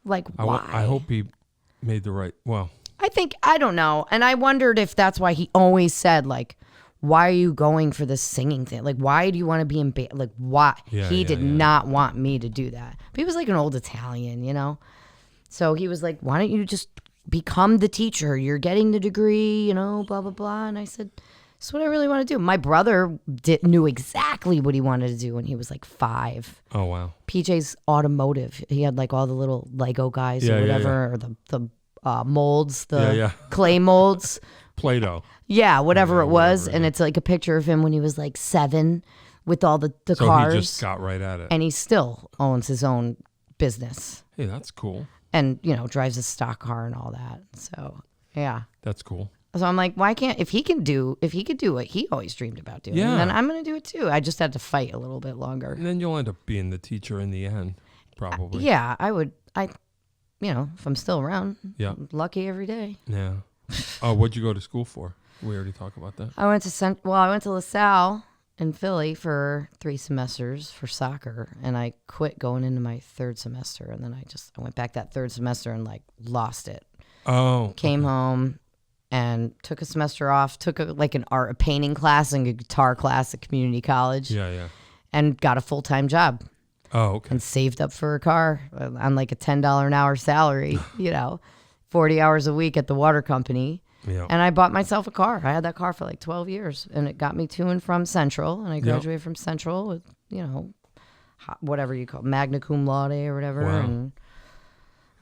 why? I hope he made the right, I don't know. And I wondered if that's why he always said, why are you going for this singing thing? Why do you want to be in band? Why? He did not want me to do that. But he was like an old Italian, So he was like, why don't you just become the teacher? You're getting the degree, blah, blah, blah. And I said, that's what I really want to do. My brother knew exactly what he wanted to do when he was 5. Oh, wow. PJ's automotive. He had all the little Lego guys or whatever, or the molds, the clay molds. Play-Doh. Yeah, whatever it was. And it's a picture of him when he was 7 with all the cars. So he just got right at it. And he still owns his own business. Hey, that's cool. And, drives a stock car and all that. So, yeah. That's cool. So I'm like, why can't, if he could do what he always dreamed about doing, then I'm going to do it too. I just had to fight a little bit longer. And then you'll end up being the teacher in the end, probably. Yeah, I would. If I'm still around, lucky every day. Yeah. Oh, what'd you go to school for? We already talked about that. I went to LaSalle in Philly for 3 semesters for soccer, and I quit going into my 3rd semester, and then I went back that 3rd semester and lost it. Oh. Came home, and took a semester off, took a painting class and a guitar class at community college. Yeah. And got a full-time job. Oh, okay. And saved up for a car on like a $10 an hour salary, 40 hours a week at the water company. Yeah. And I bought myself a car. I had that car for like 12 years, and it got me to and from Central. And I graduated from Central with, whatever you call it, magna cum laude or whatever. Wow.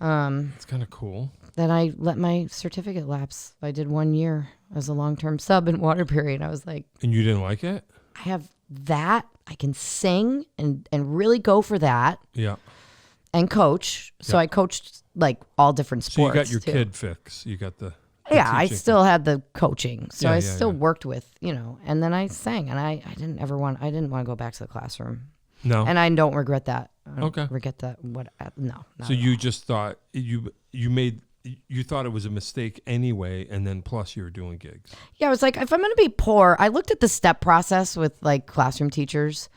And it's kind of cool. then I let my certificate lapse. I did 1 year as a long-term sub in Waterbury, and I was like, And you didn't like it? I have that. I can sing and really go for that. Yeah. And coach. So I coached like all different sports. So you got your too. kid fix. You got the I teaching still had the coaching. So I still yeah. worked with, and then I sang, and I didn't want to go back to the classroom. No. And I don't regret that. I don't Okay. regret that. No. So you just thought you thought it was a mistake anyway, and then plus you were doing gigs. Yeah, I was like, if I'm going to be poor, I looked at the step process with like classroom teachers,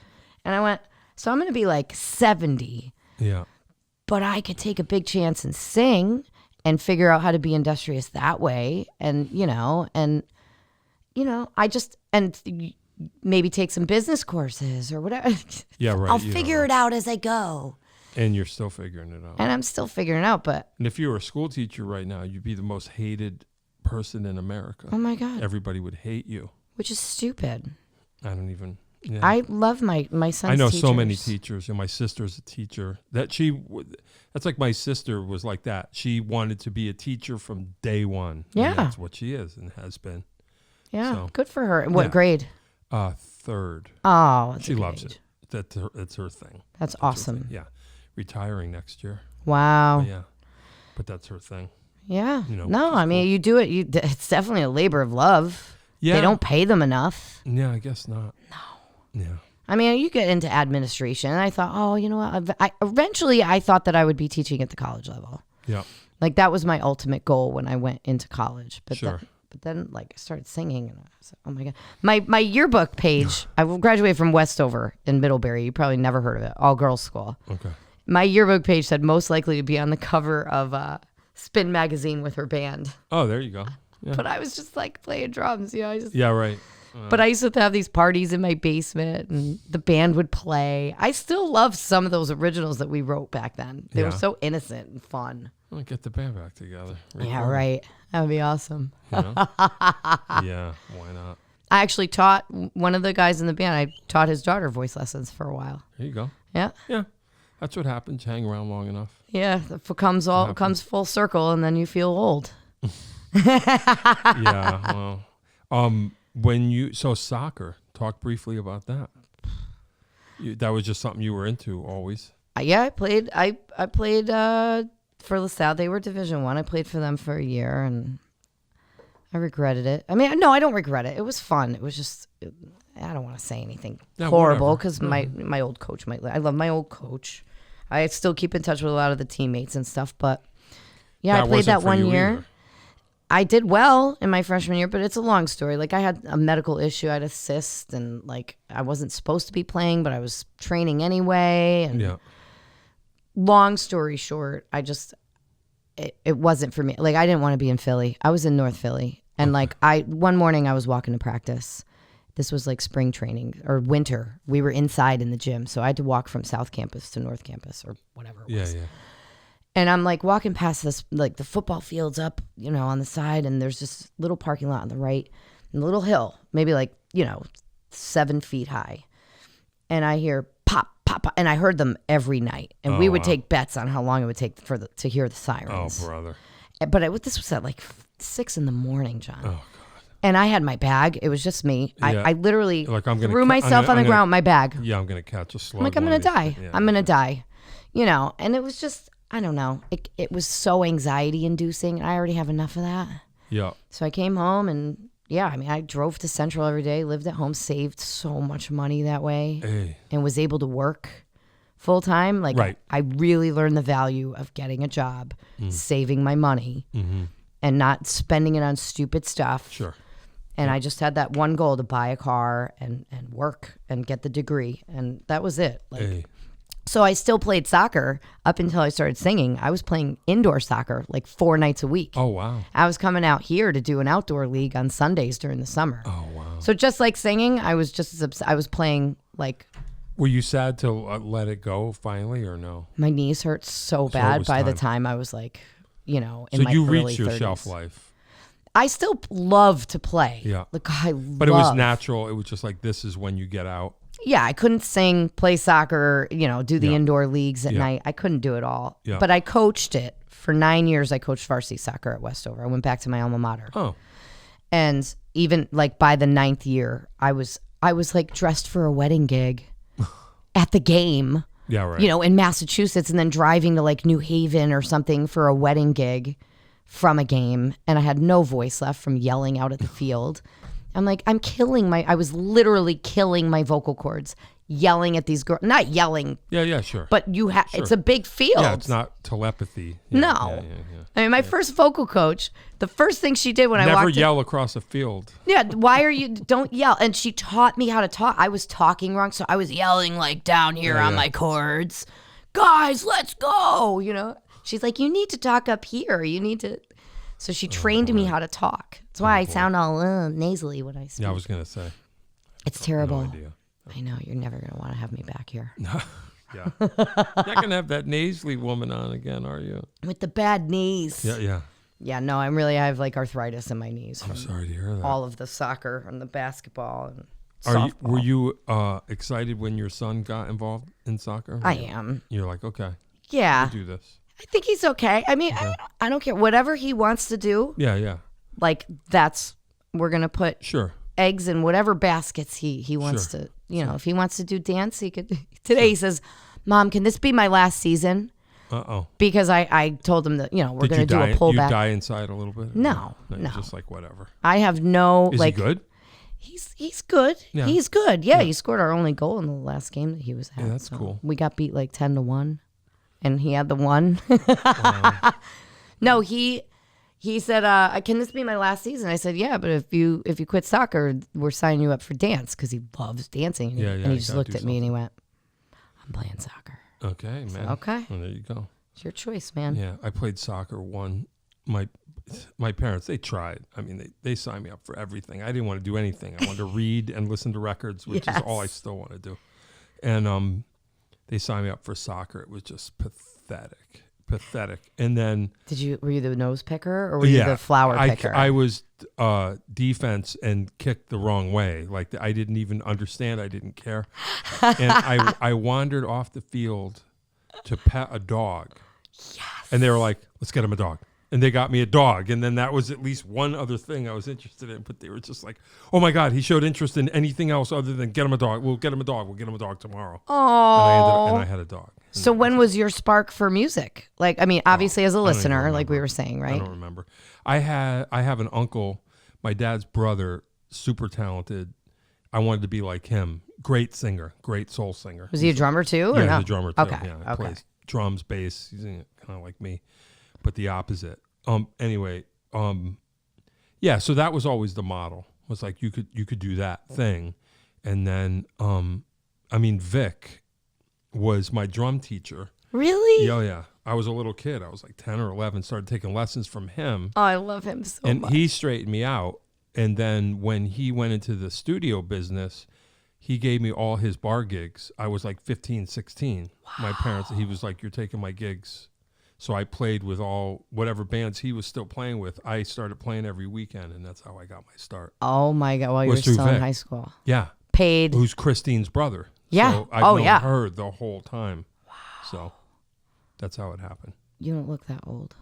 and I went, so I'm going to be like 70, Yeah. but I could take a big chance and sing and figure out how to be industrious that way. And, I just, and maybe take some business courses or whatever. Yeah, right. I'll figure it out as I go. And you're still figuring it out. And I'm still figuring it out, but. And if you were a school teacher right now, you'd be the most hated person in America. Oh my God. Everybody would hate you. Which is stupid. I don't even. Yeah. I love my son's I know teachers. so many teachers, and my sister's a teacher. That's like my sister was like that. She wanted to be a teacher from day one. Yeah. And that's what she is and has been. Yeah, So, good for her. What grade? Third. Oh, that's She a good loves age. it. That's her thing. That's her awesome. thing. Yeah. Retiring next year. Wow. But yeah. But that's her thing. Yeah. You know, No, I mean, you do it. It's definitely a labor of love. Yeah. They don't pay them enough. Yeah, I guess not. No. Yeah. I mean, you get into administration, and I thought, oh, you know what? Eventually, I thought that I would be teaching at the college level. Yeah. Like, that was my ultimate goal when I went into college. But Sure. then, like, I started singing, and I was like, oh my God. My yearbook page, I graduated from Westover in Middlebury. You probably never heard of it. All girls school. Okay. My yearbook page said most likely to be on the cover of Spin magazine with her band. Oh, there you go. Yeah. But I was just like playing drums, Yeah, right. But I used to have these parties in my basement, and the band would play. I still love some of those originals that we wrote back then. They were so innocent and fun. Well, get the band back together. Yeah, right. That would be awesome. You know? Yeah, why not? I actually taught one of the guys in the band. I taught his daughter voice lessons for a while. There you go. Yeah. Yeah, that's what happens. Hang around long enough. Yeah, it comes full circle, and then you feel old. Yeah, well, so soccer, talk briefly about that. That was just something you were into always. Yeah, I played. I played for LaSalle. They were Division I. I played for them for a year, and I regretted it. I mean, no, I don't regret it. It was fun. It was just, I don't want to say anything horrible because my old coach might. I love my old coach. I still keep in touch with a lot of the teammates and stuff, but yeah, I played that 1 year. Either. I did well in my freshman year, but it's a long story. Like, I had a medical issue. I had a cyst, and like, I wasn't supposed to be playing, but I was training anyway. And Yeah. long story short, it wasn't for me. Like, I didn't want to be in Philly. I was in North Philly. And like, one morning I was walking to practice. This was like spring training or winter. We were inside in the gym. So I had to walk from South Campus to North Campus or whatever it was. Yeah. And I'm like walking past this, like the football field's up, on the side. And there's this little parking lot on the right and a little hill, maybe like, 7 feet high. And I hear pop, pop, pop. And I heard them every night. And we would take bets on how long it would take to hear the sirens. Oh, brother. But this was at like 6 a.m, John. Oh, God. And I had my bag. It was just me. Yeah. I literally Like, threw myself on the ground with my bag. Yeah, I'm going to catch a slug. I'm like, I'm going to die. Yeah. I'm going to die. And it was just, I don't know. It was so anxiety inducing. I already have enough of that. Yeah. So I came home and I drove to Central every day, lived at home, saved so much money that way, Hey. and was able to work full time. Like, Right. I really learned the value of getting a job, saving my money, and not spending it on stupid stuff. Sure. And I just had that one goal to buy a car and work and get the degree. And that was it. Like, Hey. So I still played soccer up until I started singing. I was playing indoor soccer like 4 nights a week. Oh, wow. I was coming out here to do an outdoor league on Sundays during the summer. Oh, wow. So just like singing, I was just as I was playing like. Were you sad to let it go finally or no? My knees hurt so bad by the time I was like, in my early 30s. So you reached your shelf life. I still love to play. Yeah. But it was natural. It was just like, this is when you get out. Yeah, I couldn't sing, play soccer, do the indoor leagues at night. I couldn't do it all. Yeah. But I coached it. For 9 years, I coached varsity soccer at Westover. I went back to my alma mater. Oh. And even like by the 9th year, I was like dressed for a wedding gig at the game. Yeah, right. In Massachusetts, and then driving to like New Haven or something for a wedding gig from a game. And I had no voice left from yelling out at the field. I'm like, I was literally killing my vocal cords, yelling at these girls. Not yelling. Yeah, sure. But it's a big field. Yeah, it's not telepathy. Yeah, no. Yeah. I mean, my first vocal coach, the first thing she did when I walked in. Never yell across a field. Yeah, don't yell. And she taught me how to talk. I was talking wrong, so I was yelling like down here on my chords. Guys, let's go, She's like, you need to talk up here. You need to. So she trained me how to talk. That's why I sound all nasally when I speak. Yeah, I was going to say. It's terrible. No idea. I know. You're never going to want to have me back here. Yeah. You're not going to have that nasally woman on again, are you? With the bad knees. Yeah. Yeah, no, I have like arthritis in my knees. I'm sorry to hear that. All of the soccer and the basketball and softball. Were you excited when your son got involved in soccer? I am. You're like, okay. Yeah. We'll do this. I think he's okay. I mean, okay. I don't care. Whatever he wants to do. Yeah. Like, we're going to put eggs in whatever baskets he wants to, if he wants to do dance, he could. Today he says, Mom, can this be my last season? Uh-oh. Because I told him that, we're going to do a pullback. You die inside a little bit? No. Just like whatever. I have no, Is he good? He's good. Yeah. He's good. Yeah, he scored our only goal in the last game that he was at. Yeah, that's cool. We got beat like 10-1. And he had the one. No, he said, "Can this be my last season?" I said, "Yeah, but if you quit soccer, we're signing you up for dance because he loves dancing." And he just looked at me and he went, "I'm playing soccer." Okay, man. So, okay. Well, there you go. It's your choice, man. Yeah, I played soccer my parents, they tried. I mean, they signed me up for everything. I didn't want to do anything. I wanted to read and listen to records, which is all I still want to do. And they signed me up for soccer. It was just pathetic. And then were you the nose picker or were you the flower picker? I was defense and kicked the wrong way. Like I didn't even understand. I didn't care. And I wandered off the field to pet a dog. Yes. And they were like, "Let's get him a dog." And they got me a dog. And then that was at least one other thing I was interested in. But they were just like, "Oh my God, he showed interest in anything else other than get him a dog. We'll get him a dog. We'll get him a dog tomorrow." Oh. And I had a dog. So when was your spark for music? Like, I mean, obviously as a listener, like we were saying, right? I don't remember. I have an uncle, my dad's brother, super talented. I wanted to be like him. Great singer, great soul singer. Was he a drummer too? Yeah, or no? he's a drummer too. Okay. Yeah, he plays drums, bass. He's kind of like me, but the opposite. Anyway, yeah. So that was always the model. It was like you could do that thing, and then Vic was my drum teacher. Really? Yeah. I was a little kid. I was like 10 or 11, started taking lessons from him. Oh, I love him so much. And he straightened me out. And then when he went into the studio business, he gave me all his bar gigs. I was like 15, 16. Wow. My parents, he was like, "You're taking my gigs." So I played with whatever bands he was still playing with. I started playing every weekend, and that's how I got my start. Oh, my God. While you were still in high school. Yeah. Paid. Who's Christine's brother. Yeah. So I've known her the whole time. Wow. So that's how it happened. You don't look that old.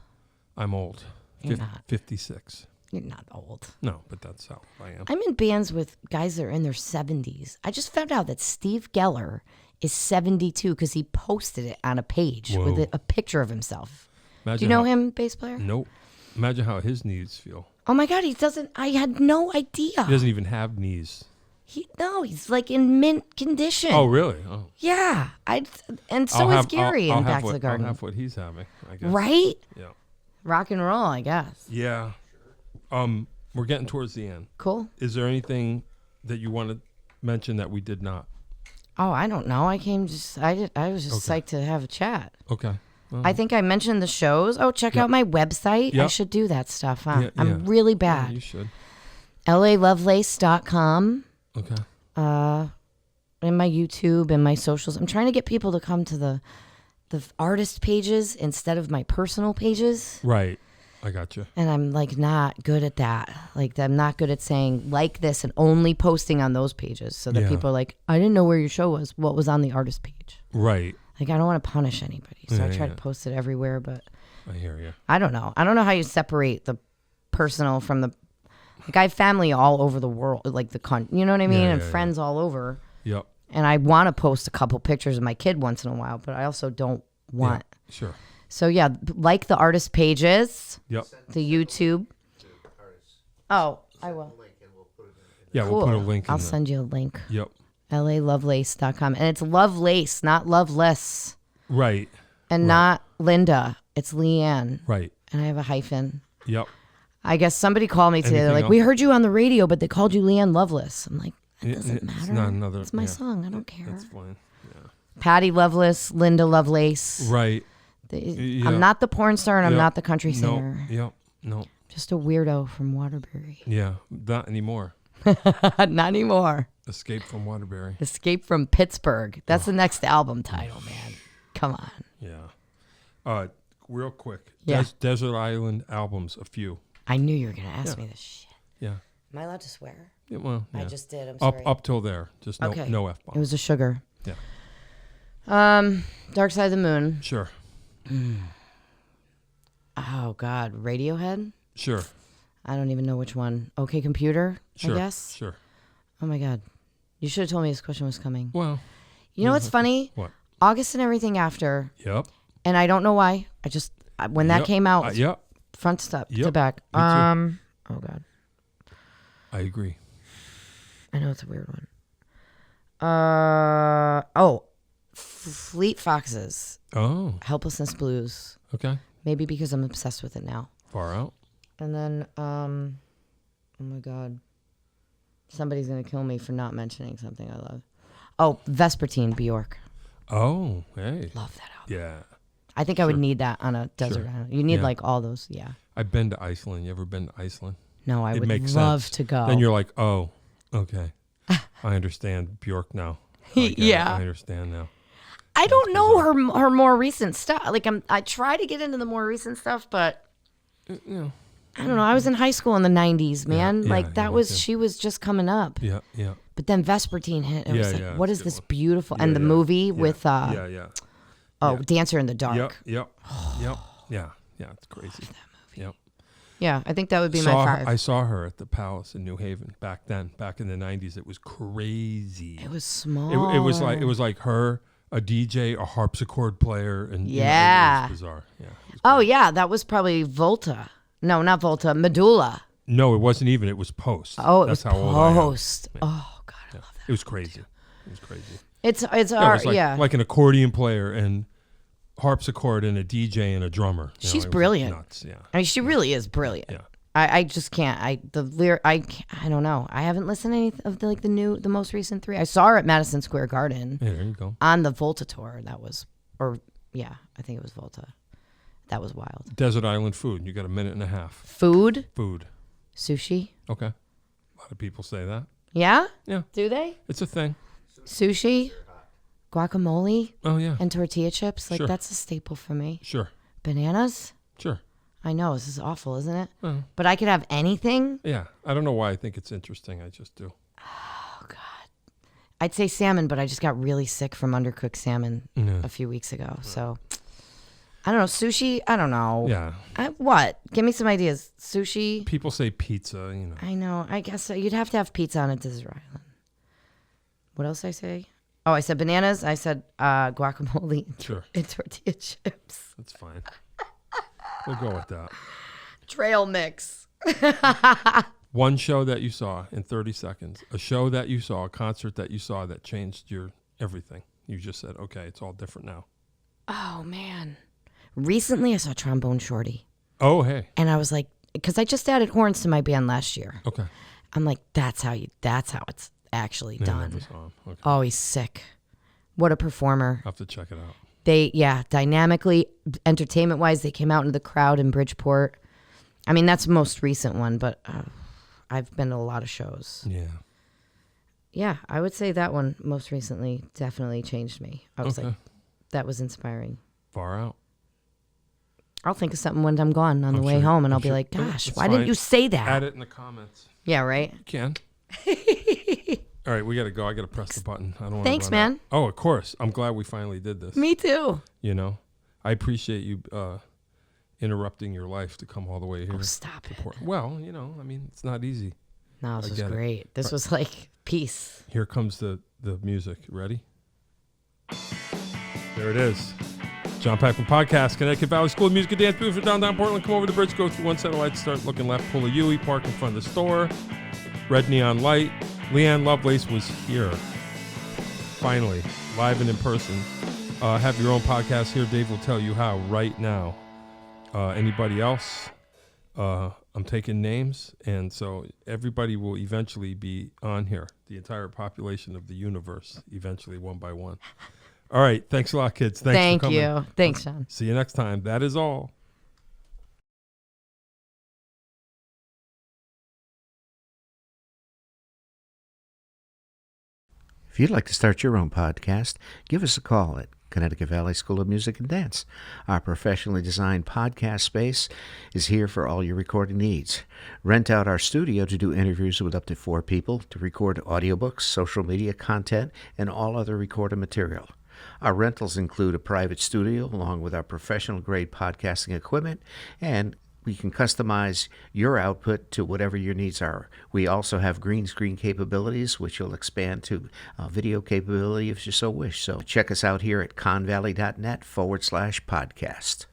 I'm old. You're not. 56. You're not old. No, but that's how I am. I'm in bands with guys that are in their 70s. I just found out that Steve Geller is 72 because he posted it on a page with a picture of himself. Do you know him, bass player? Nope. Imagine how his knees feel. Oh, my God. He doesn't. I had no idea. He doesn't even have knees. He's like in mint condition. Oh, really? Oh. Yeah. And so is Gary in Back to the Garden. I'll have what he's having, I guess. Right? Yeah. Rock and roll, I guess. Yeah. We're getting towards the end. Cool. Is there anything that you want to mention that we did not? Oh, I don't know. I was just psyched to have a chat. Okay. I think I mentioned the shows. Oh, check out my website. I should do that stuff, huh? Yeah, I'm really bad. Yeah, you should. LALovelace.com. Okay. In my YouTube and my socials. I'm trying to get people to come to the artist pages instead of my personal pages. Right. I got you. And I'm like not good at that. Like I'm not good at saying like this and only posting on those pages so that people are like, I didn't know where your show was. What was on the artist page? Right. Like I don't want to punish anybody. So I try to post it everywhere, but I hear you. I don't know. I don't know how you separate the personal from the like I have family all over the world, like you know what I mean? And friends all over. Yep. And I want to post a couple pictures of my kid once in a while, but I also don't want. Yeah, sure. So yeah, like the artist pages. Yep. The YouTube. Oh, I will. Yeah, Cool. we'll put a link in I'll send you a link. Yep. LALovelace.com. And it's Lovelace, not Loveless. Right. And not Linda. It's Lee-Ann. Right. And I have a hyphen. Yep. I guess somebody called me today. Anything They're like, else? we heard you on the radio, but they called you Lee-Ann Lovelace. I'm like, it doesn't matter. It's not another. It's my song. I don't care. That's fine. Yeah. Patty Lovelace, Linda Lovelace. Right. I'm not the porn star and I'm not the country singer. Yep. No. Just a weirdo from Waterbury. Yeah. Not anymore. Not anymore. Escape from Waterbury. Escape from Pittsburgh. That's the next album title, man. Come on. Yeah. Real quick. Yeah. Desert Island albums, a few. I knew you were going to ask me this shit. Yeah. Am I allowed to swear? Yeah, well, yeah. I just did. I'm sorry. Up till there. Just no F-bomb. It was a sugar. Yeah. Dark Side of the Moon. Sure. Oh, God. Radiohead? Sure. I don't even know which one. OK Computer, Sure. I guess? Sure. Oh, my God. You should have told me this question was coming. Well. You know what's funny? What? August and Everything After. Yep. And I don't know why. When that came out, yep. front step to back. Me too. Oh, God. I agree. I know it's a weird one. Fleet Foxes. Oh. Helplessness Blues. Okay. Maybe because I'm obsessed with it now. Far out. And then, oh my God. Somebody's going to kill me for not mentioning something I love. Oh, Vespertine, Bjork. Oh, hey. Love that album. Yeah. I think I would need that on a desert island. You need like all those, I've been to Iceland. You ever been to Iceland? No, I would makes love sense. to go. Then you're like, oh, okay. I understand Bjork now. I understand now. I don't know her more recent stuff. Like I try to get into the more recent stuff, but I don't know. I was in high school in the 90s, man. She was just coming up. Yeah, yeah. But then Vespertine hit. And I was like, what is this beautiful? Yeah, and the movie with yeah. Dancer in the Dark. Yep. Yeah, it's crazy. That movie. Yep. Yeah, I think that would be my five. I saw her at the Palace in New Haven back then, back in the 90s. It was crazy. It was small. It was like her, a DJ, a harpsichord player, and it was bizarre. Yeah. Oh yeah, that was probably Volta. No, not Volta. Medulla. No, it wasn't even. It was Post. Oh, That's it was how old I am. Post. Oh God, I love that. It was crazy. It was crazy. It's it was like an accordion player and harpsichord and a DJ and a drummer. She's brilliant. Nuts. Yeah. I mean, she really is brilliant. Yeah. I just can't. I don't know. I haven't listened to any of the most recent three. I saw her at Madison Square Garden. Yeah, there you go. On the Volta tour. I think it was Volta. That was wild. Desert Island food. You got a minute and a half. Food. Sushi. Sushi. Okay. A lot of people say that. Yeah? Yeah. Do they? It's a thing. Sushi. Guacamole. Oh, yeah. And tortilla chips. Like, Sure. that's a staple for me. Sure. Bananas. Sure. I know. This is awful, isn't it? Oh. But I could have anything. Yeah. I don't know why I think it's interesting. I just do. Oh, God. I'd say salmon, but I just got really sick from undercooked salmon a few weeks ago. So, I don't know. Sushi? I don't know. Yeah. What? Give me some ideas. Sushi? People say pizza, I know. I guess so. You'd have to have pizza on a desert island. What else did I say? Oh, I said bananas. I said guacamole Sure. and tortilla chips. That's fine. We'll go with that. Trail mix. One show that you saw in 30 seconds. A show that you saw, a concert that you saw that changed your everything. You just said, okay, it's all different now. Oh, man. Recently, I saw Trombone Shorty. Oh, hey. And I was like, because I just added horns to my band last year. Okay. I'm like, that's how it's actually done. Okay. Oh, he's sick. What a performer. I'll have to check it out. Dynamically, entertainment-wise, they came out into the crowd in Bridgeport. I mean, that's the most recent one, but I've been to a lot of shows. Yeah. Yeah, I would say that one most recently definitely changed me. I was like, that was inspiring. Far out. I'll think of something when I'm gone on the way home, and I'll be like, gosh, why didn't you say that? Add it in the comments. Yeah, right? You can. All right, we got to go. I got to press the button. I don't want to Thanks, man. out. Oh, of course. I'm glad we finally did this. Me too. You know, I appreciate you interrupting your life to come all the way here. Oh, stop it. Well, you know, I mean, it's not easy. No, this was great. This was like peace. Here comes the music. Ready? There it is. John Peckman Podcast, Connecticut Valley School of Music and Dance, beautiful downtown Portland. Come over the bridge, go through one set of lights, start looking left, pull a Yui, park in front of the store. Red neon light. Lee-Ann Lovelace was here. Finally, live and in person. Have your own podcast here. Dave will tell you how right now. Anybody else? I'm taking names, and so everybody will eventually be on here. The entire population of the universe, eventually, one by one. All right. Thanks a lot, kids. Thanks for coming. Thank you. Thanks, Sean. See you next time. That is all. If you'd like to start your own podcast, give us a call at Connecticut Valley School of Music and Dance. Our professionally designed podcast space is here for all your recording needs. Rent out our studio to do interviews with up to 4 people, to record audiobooks, social media content, and all other recorded material. Our rentals include a private studio along with our professional-grade podcasting equipment, and we can customize your output to whatever your needs are. We also have green screen capabilities, which will expand to video capability if you so wish. So check us out here at convalley.net/podcast.